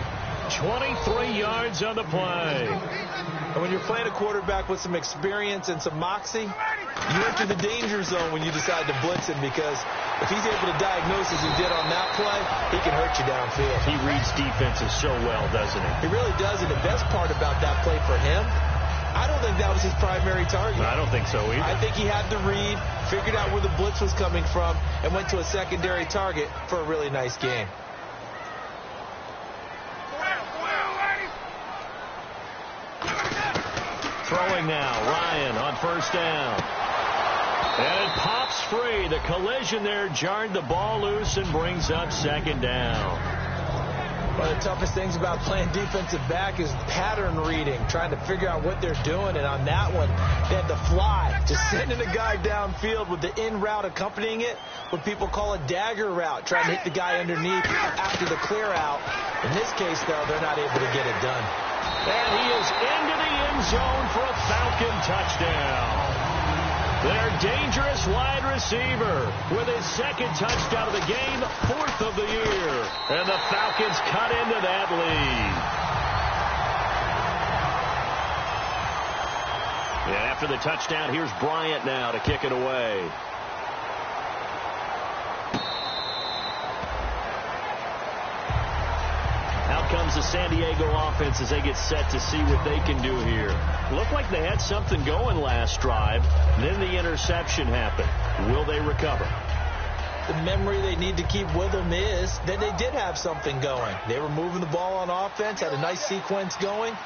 23 yards on the play. And when you're playing a quarterback with some experience and some moxie, you enter the danger zone when you decide to blitz him, because if he's able to diagnose as he did on that play, he can hurt you downfield. He reads defenses so well, doesn't he? He really does, and the best part about that play for him, I don't think that was his primary target. I don't think so either. I think he had the read, figured out where the blitz was coming from, and went to a secondary target for a really nice game. Throwing now, Ryan on 1st down. And it pops free. The collision there jarred the ball loose and brings up 2nd down. One of the toughest things about playing defensive back is pattern reading, trying to figure out what they're doing. And on that one, they had to fly, just sending a guy downfield with the in route accompanying it, what people call a dagger route, trying to hit the guy underneath after the clear out. In this case, though, they're not able to get it done. And he is into the end zone for a Falcon Falcon touchdown. Their dangerous wide receiver with his second touchdown of the game, 4th of the year. And the Falcons cut into that lead. And after the touchdown, here's Bryant now to kick it away. Out comes the San Diego offense as they get set to see what they can do here. Looked like they had something going last drive. Then the interception happened. Will they recover? The memory they need to keep with them is that they did have something going. They were moving the ball on offense, had a nice sequence going.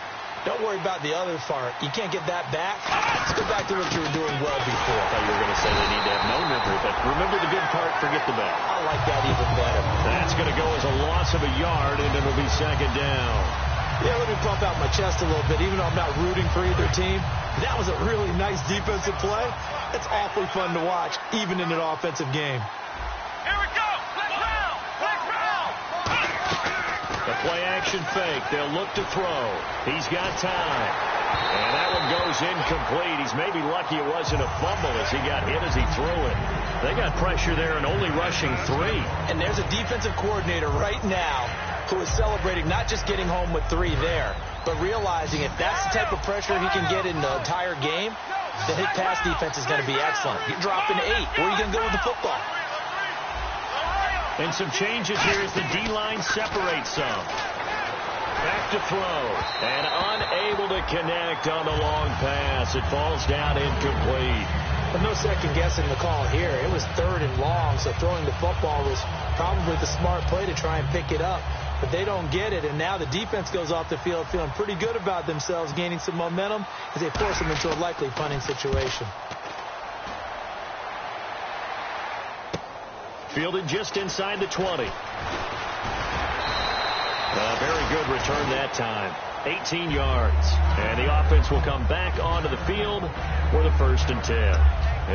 Don't worry about the other part. You can't get that back. Let's go back to what you were doing well before. I thought you were going to say they need to have no memory, but remember the good part, forget the bad. I like that even better. That's going to go as a loss of a yard, and it'll be second down. Yeah, let me pump out my chest a little bit, even though I'm not rooting for either team. That was a really nice defensive play. It's awfully fun to watch, even in an offensive game. Here we go. The play-action fake. They'll look to throw. He's got time. And that one goes incomplete. He's maybe lucky it wasn't a fumble as he got hit as he threw it. They got pressure there and only rushing 3. And there's a defensive coordinator right now who is celebrating not just getting home with 3 there, but realizing if that's the type of pressure he can get in the entire game, then his pass defense is going to be excellent. You're dropping 8. Where are you going to go with the football? And some changes here as the D-line separates some. Back to throw. And unable to connect on the long pass. It falls down incomplete. But no second guessing the call here. It was 3rd and long, so throwing the football was probably the smart play to try and pick it up. But they don't get it, and now the defense goes off the field feeling pretty good about themselves, gaining some momentum as they force them into a likely punting situation. Fielded just inside the 20. A very good return that time. 18 yards. And the offense will come back onto the field for the 1st and 10.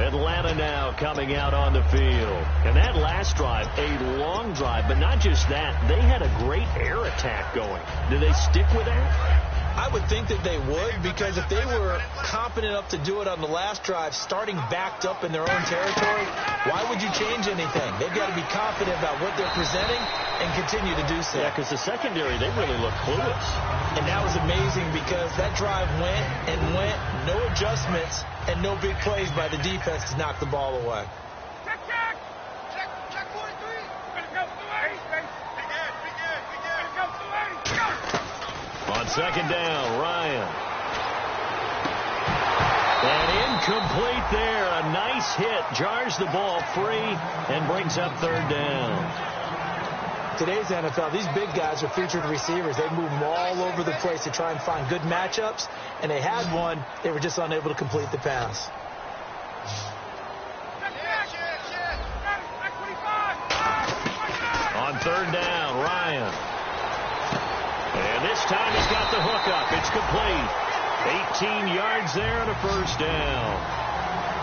Atlanta now coming out on the field. And that last drive, a long drive, but not just that. They had a great air attack going. Do they stick with that? I would think that they would, because if they were confident enough to do it on the last drive, starting backed up in their own territory, why would you change anything? They've got to be confident about what they're presenting and continue to do so. Yeah, because the secondary, they really look clueless. And that was amazing because that drive went and went, no adjustments, and no big plays by the defense to knock the ball away. Check 43. Let's go. Be good. Go. On second down, Ryan. And incomplete there. A nice hit. Jars the ball free and brings up 3rd down. Today's NFL, these big guys are featured receivers. They move them all over the place to try and find good matchups. And they had one. They were just unable to complete the pass. On 3rd down, Ryan. And this time he's got the hook up. It's complete. 18 yards there and a 1st down.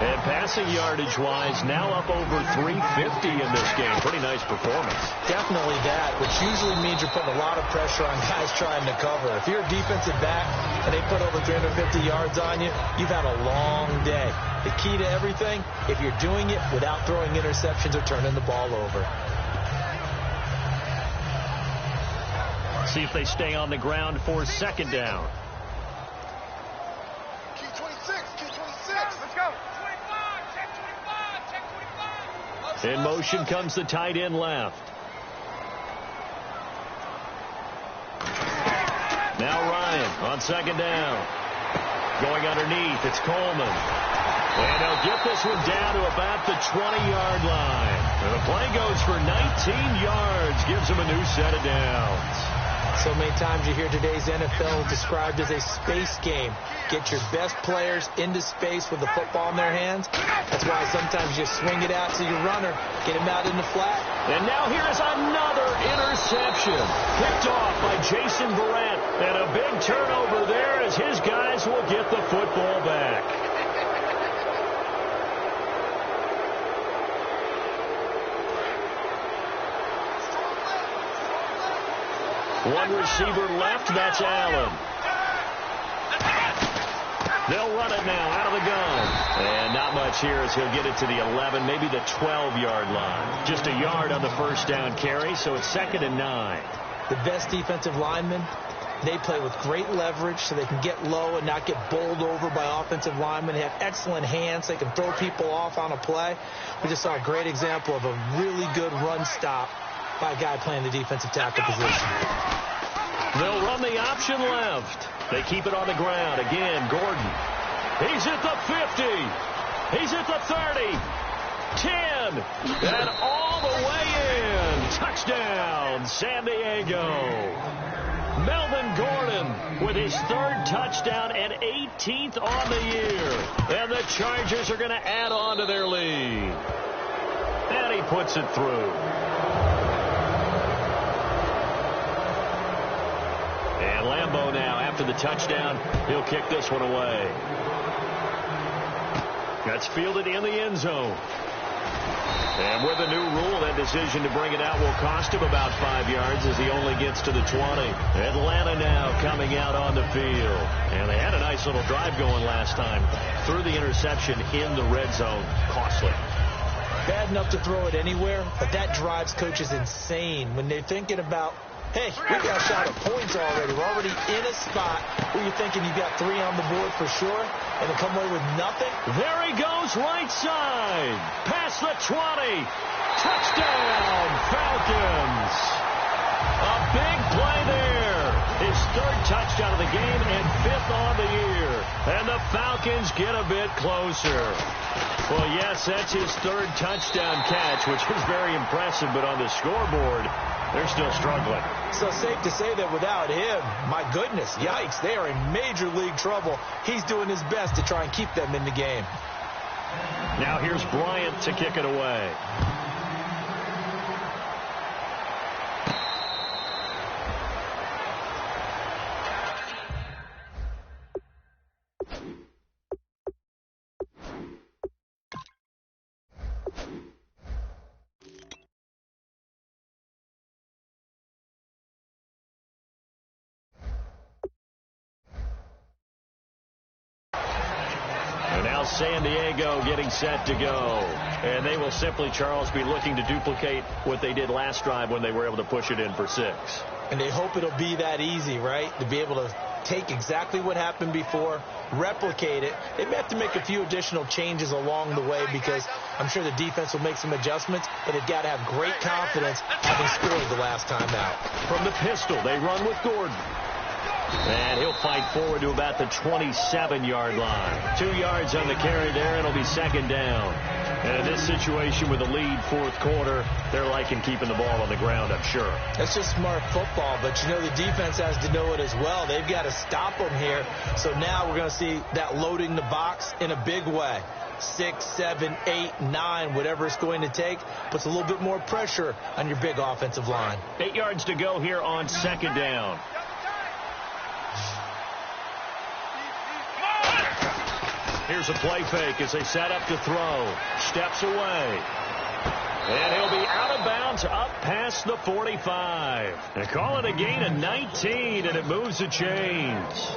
And passing yardage-wise, now up over 350 in this game. Pretty nice performance. Definitely that, which usually means you're putting a lot of pressure on guys trying to cover. If you're a defensive back and they put over 350 yards on you, you've had a long day. The key to everything, if you're doing it without throwing interceptions or turning the ball over. See if they stay on the ground for 2nd down. Let's go. In motion comes the tight end left. Now Ryan on 2nd down. Going underneath, it's Coleman. And they'll get this one down to about the 20-yard line. And the play goes for 19 yards, gives them a new set of downs. So many times you hear today's NFL described as a space game. Get your best players into space with the football in their hands. That's why sometimes you swing it out to your runner, get him out in the flat. And now here's another interception. Picked off by Jason Verrett. And a big turnover there as his guys will get the football back. One receiver left, that's Allen. They'll run it now out of the gun. And not much here as he'll get it to the 11, maybe the 12-yard line. Just a yard on the first down carry, so it's 2nd and 9. The best defensive linemen, they play with great leverage so they can get low and not get bowled over by offensive linemen. They have excellent hands. They can throw people off on a play. We just saw a great example of a really good run stop by a guy playing the defensive tackle position. They'll run the option left. They keep it on the ground. Again, Gordon. He's at the 50. He's at the 30. 10. And all the way in. Touchdown, San Diego. Melvin Gordon with his 3rd touchdown and 18th on the year. And the Chargers are going to add on to their lead. And he puts it through. And Lambeau now, after the touchdown, he'll kick this one away. That's fielded in the end zone. And with a new rule, that decision to bring it out will cost him about 5 yards as he only gets to the 20. Atlanta now coming out on the field. And they had a nice little drive going last time. Threw the interception in the red zone. Costly. Bad enough to throw it anywhere, but that drives coaches insane when they're thinking about, hey, we got a shot at points already. We're already in a spot where you're thinking you got 3 on the board for sure, and to come away with nothing. There he goes, right side. Past the 20. Touchdown, Falcons. A big play there. His 3rd touchdown of the game and 5th on the year. And the Falcons get a bit closer. Well, yes, that's his 3rd touchdown catch, which is very impressive, but on the scoreboard, they're still struggling. So safe to say that without him, my goodness, yikes, they are in major league trouble. He's doing his best to try and keep them in the game. Now here's Bryant to kick it away. San Diego getting set to go. And they will simply, Charles, be looking to duplicate what they did last drive when they were able to push it in for 6. And they hope it'll be that easy, right? To be able to take exactly what happened before, replicate it. They may have to make a few additional changes along the way because I'm sure the defense will make some adjustments, but they've got to have great confidence having scored the last time out. From the pistol, they run with Gordon. And he'll fight forward to about the 27-yard line. 2 yards on the carry there, and it'll be 2nd down. And in this situation with a lead 4th quarter, they're liking keeping the ball on the ground, I'm sure. That's just smart football, but you know the defense has to know it as well. They've got to stop them here. So now we're going to see that loading the box in a big way. 6, 7, 8, 9, whatever it's going to take, puts a little bit more pressure on your big offensive line. 8 yards to go here on 2nd down. Here's a play fake as they set up to throw. Steps away. And he'll be out of bounds up past the 45. They call it a gain of 19, and it moves the chains.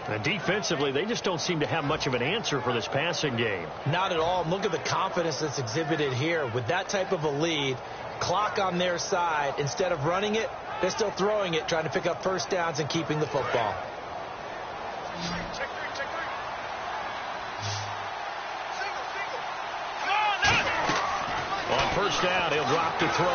And defensively, they just don't seem to have much of an answer for this passing game. Not at all. Look at the confidence that's exhibited here. With that type of a lead, clock on their side, instead of running it, they're still throwing it, trying to pick up first downs and keeping the football. On first down, he'll drop to throw.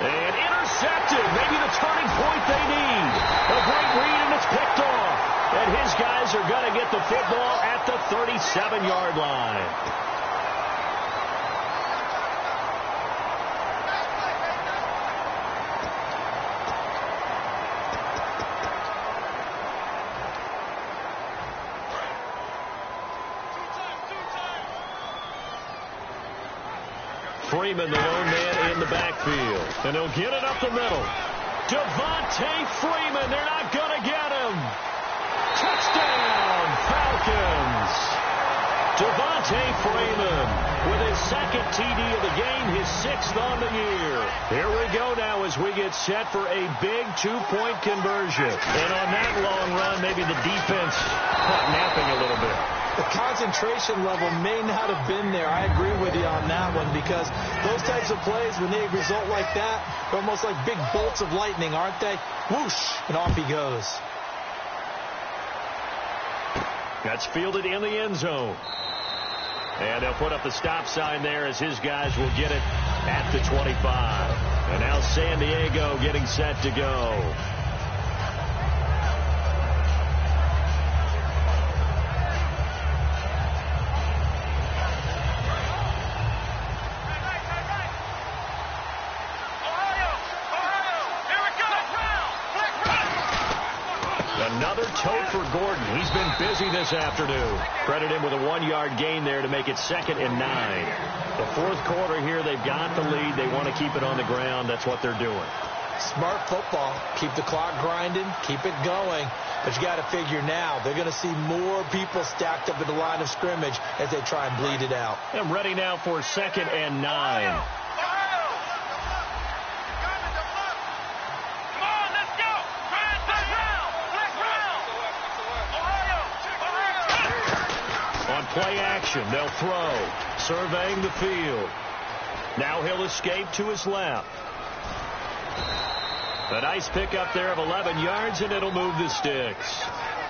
And intercepted. Maybe the turning point they need. A great read, and it's picked off. And his guys are going to get the football at the 37-yard line. Freeman, the lone man in the backfield. And he'll get it up the middle. Devontae Freeman, they're not going to get him. Touchdown, Falcons. Devontae Freeman with his 2nd TD of the game, his 6th on the year. Here we go now as we get set for a big 2-point conversion. And on that long run, maybe the defense caught napping a little bit. concentration level may not have been there. I agree with you on that one, because those types of plays, when they result like that, they're almost like big bolts of lightning, aren't they? Whoosh, and off he goes. That's fielded in the end zone. And they'll put up the stop sign there as his guys will get it at the 25. And now San Diego getting set to go. Another tote for Gordon. He's been busy this afternoon. Credit him with a 1-yard gain there to make it 2nd and 9. The fourth quarter here, they've got the lead. They want to keep it on the ground. That's what they're doing. Smart football. Keep the clock grinding. Keep it going. But you got to figure now, they're going to see more people stacked up at the line of scrimmage as they try and bleed it out. I'm ready now for 2nd and 9. Play action. They'll throw. Surveying the field. Now he'll escape to his left. A nice pickup there of 11 yards, and it'll move the sticks.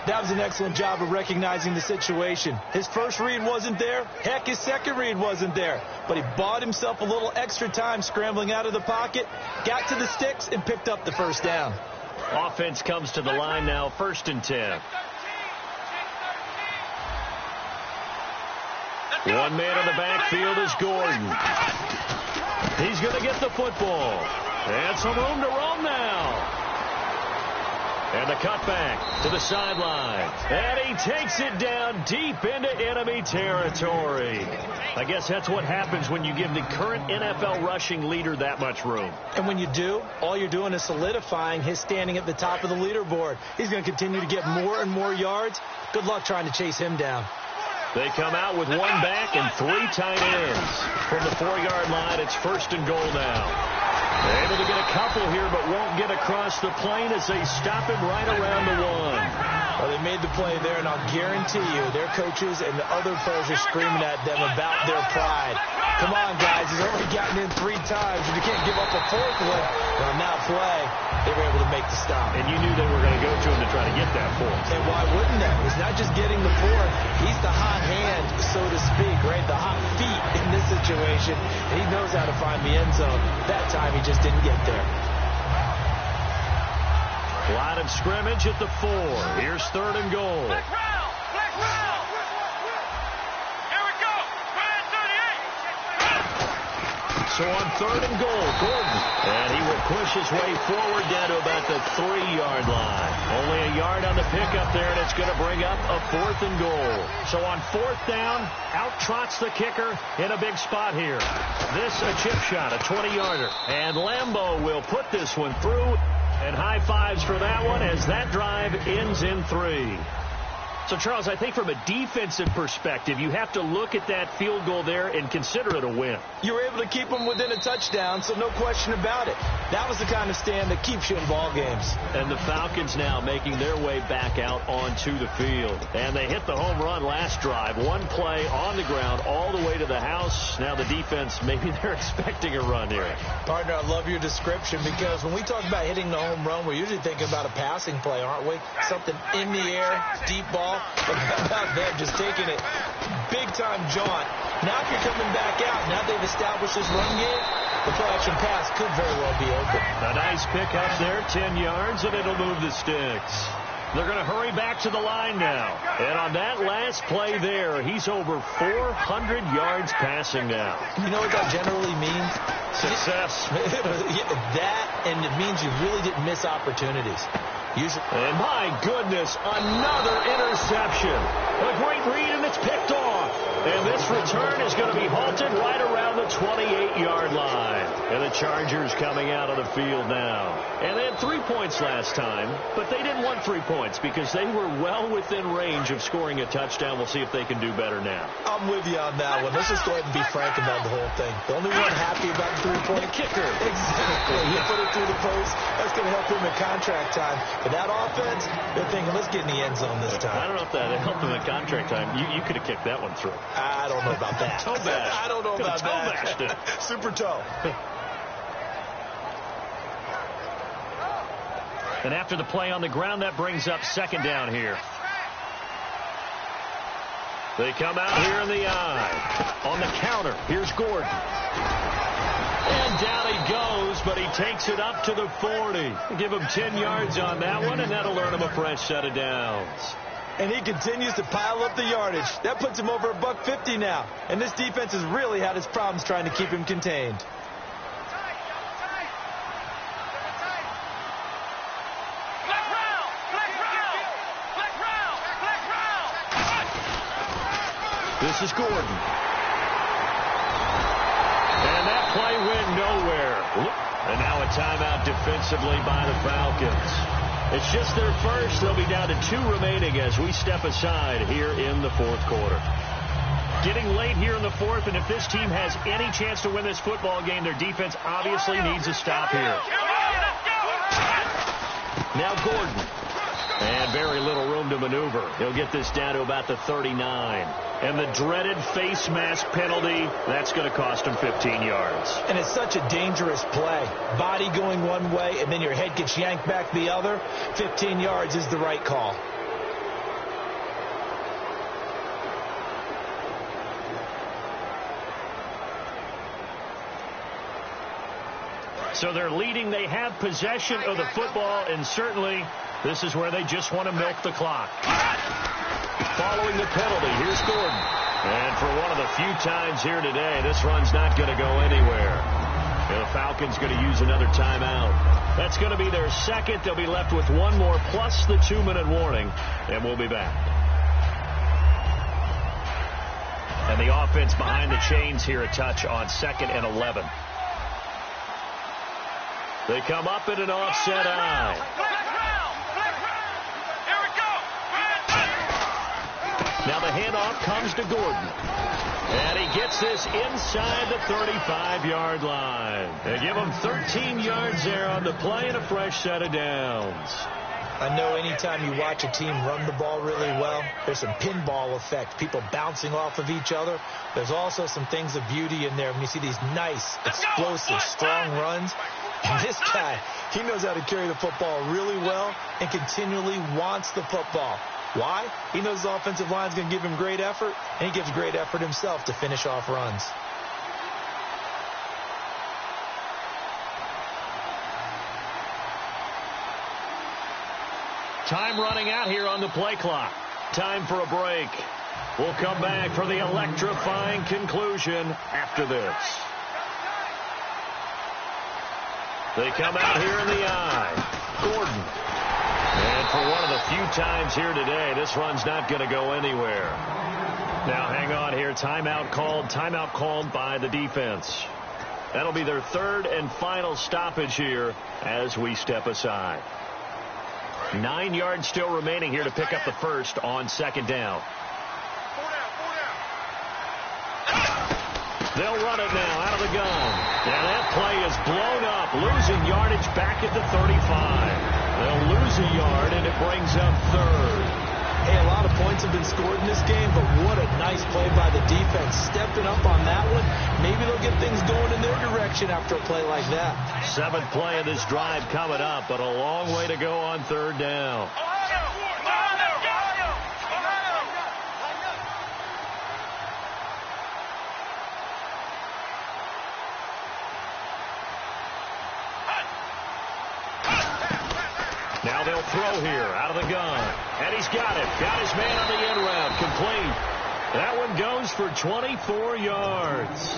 That was an excellent job of recognizing the situation. His first read wasn't there. Heck, his second read wasn't there. But he bought himself a little extra time scrambling out of the pocket, got to the sticks, and picked up the first down. Offense comes to the line now, 1st and 10. One man in the backfield is Gordon. He's going to get the football. And some room to roam now. And the cutback to the sideline. And he takes it down deep into enemy territory. I guess that's what happens when you give the current NFL rushing leader that much room. And when you do, all you're doing is solidifying his standing at the top of the leaderboard. He's going to continue to get more and more yards. Good luck trying to chase him down. They come out with 1 back and 3 tight ends. From the 4-yard line, it's 1st and goal now. They're able to get a couple here, but won't get across the plane as they stop him right around the 1. Well, they made the play there, and I'll guarantee you their coaches and the other players are screaming at them about their pride. Come on, guys. He's only gotten in 3 times, and you can't give up a 4th one. And on that play, they were able to make the stop. And you knew they were going to go to him to try to get that 4th. And why wouldn't they? It's not just getting the 4th. He's the hot hand, so to speak, right? The hot feet in this situation. And he knows how to find the end zone. That time he just didn't get there. Line of scrimmage at the 4. Here's 3rd and goal. So on 3rd and goal, Gordon. And he will push his way forward down to about the 3-yard line. Only a yard on the pickup there, and it's going to bring up a 4th and goal. So on 4th down, out trots the kicker in a big spot here. This a chip shot, a 20-yarder. And Lambeau will put this one through. And high fives for that one as that drive ends in 3. So, Charles, I think from a defensive perspective, you have to look at that field goal there and consider it a win. You were able to keep them within a touchdown, so no question about it. That was the kind of stand that keeps you in ball games. And the Falcons now making their way back out onto the field. And they hit the home run last drive. 1 play on the ground all the way to the house. Now the defense, maybe they're expecting a run here. Partner, I love your description, because when we talk about hitting the home run, we're usually thinking about a passing play, aren't we? Something in the air, deep ball. But how about them just taking it big-time jaunt? Now if you're coming back out, now they've established this run game, the play-action pass could very well be open. A nice pickup there, 10 yards, and it'll move the sticks. They're going to hurry back to the line now. And on that last play there, he's over 400 yards passing now. You know what that generally means? Success. That, and it means you really didn't miss opportunities. And my goodness, another interception. A great read, and it's picked off. And this return is going to be halted right around the 28-yard line. And the Chargers coming out of the field now. And they had 3 points last time, but they didn't want 3 points because they were well within range of scoring a touchdown. We'll see if they can do better now. I'm with you on that one. Let's just go ahead and be frank about the whole thing. The only one happy about the 3-point kicker. Exactly. He put it through the post. That's going to help him in contract time. But that offense, they're thinking, let's get in the end zone this time. I don't know if that helped him in contract time. You could have kicked that one through. I don't know about that. Toe bash. I don't know about that. It. Super toe. And after the play on the ground, that brings up second down here. They come out here in the eye. On the counter, here's Gordon. And down he goes, but he takes it up to the 40. Give him 10 yards on that one, and that'll earn him a fresh set of downs. And he continues to pile up the yardage. That puts him over $150 now. And this defense has really had its problems trying to keep him contained. This is Gordon. And that play went nowhere. And now a timeout defensively by the Falcons. It's just their first. They'll be down to 2 remaining as we step aside here in the fourth quarter. Getting late here in the fourth, and if this team has any chance to win this football game, their defense obviously needs a stop here. Now Gordon. And very little room to maneuver. He'll get this down to about the 39. And the dreaded face mask penalty, that's going to cost him 15 yards. And it's such a dangerous play. Body going one way, and then your head gets yanked back the other. 15 yards is the right call. So they're leading. They have possession of the football, and certainly this is where they just want to milk the clock. Following the penalty, here's Gordon. And for one of the few times here today, this run's not going to go anywhere. The Falcons going to use another timeout. That's going to be their second. They'll be left with one more plus the 2-minute warning, and we'll be back. And the offense behind the chains here a touch on 2nd and 11. They come up in an offset eye. Now the handoff comes to Gordon. And he gets this inside the 35-yard line. They give him 13 yards there on the play and a fresh set of downs. I know anytime you watch a team run the ball really well, there's some pinball effect, people bouncing off of each other. There's also some things of beauty in there when you see these nice, explosive, strong runs. And this guy, he knows how to carry the football really well and continually wants the football. Why? He knows his offensive line is going to give him great effort, and he gives great effort himself to finish off runs. Time running out here on the play clock. Time for a break. We'll come back for the electrifying conclusion after this. They come out here in the eye. Gordon. And for one of the few times here today, this run's not going to go anywhere. Now hang on here. Timeout called by the defense. That'll be their third and final stoppage here as we step aside. 9 yards still remaining here to pick up the first on 2nd down. They'll run it now out of the gun. And that play is blown up, losing yardage back at the 35. They'll lose a yard, and it brings up 3rd. Hey, a lot of points have been scored in this game, but what a nice play by the defense. Stepping up on that one, maybe they'll get things going in their direction after a play like that. 7th play of this drive coming up, but a long way to go on 3rd down. Now they'll throw here out of the gun. And he's got it. Got his man on the end route. Complete. That one goes for 24 yards.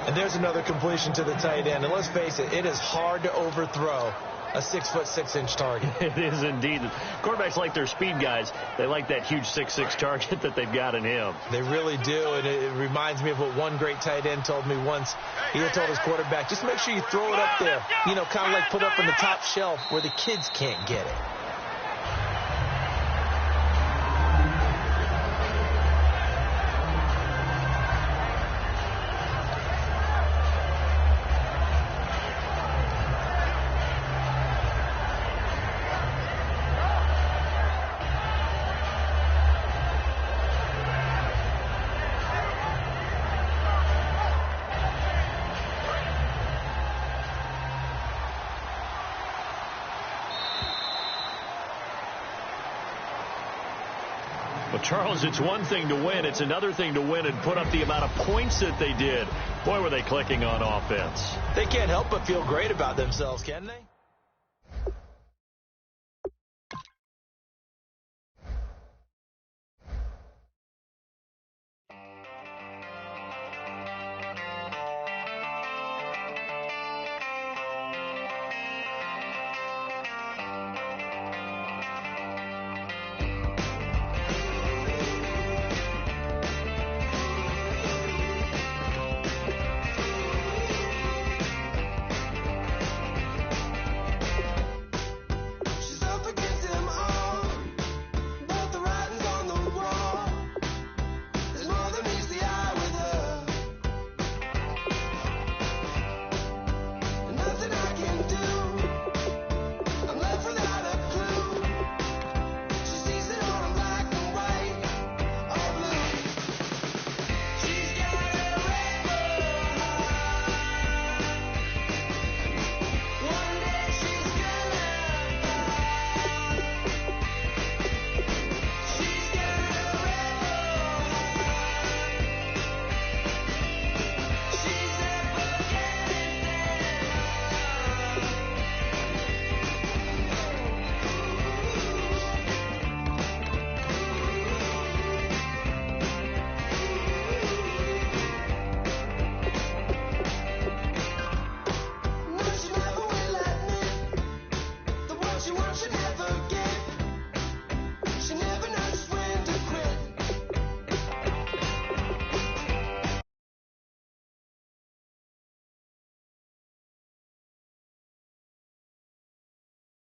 And there's another completion to the tight end. And let's face it, it is hard to overthrow a 6'6" target. It is indeed. Quarterbacks like their speed guys. They like that huge 6'6" target that they've got in him. They really do, and it reminds me of what one great tight end told me once. He had told his quarterback, just make sure you throw it up there, you know, kind of like put up on the top shelf where the kids can't get it. Well, Charles, it's one thing to win. It's another thing to win and put up the amount of points that they did. Boy, were they clicking on offense. They can't help but feel great about themselves, can they?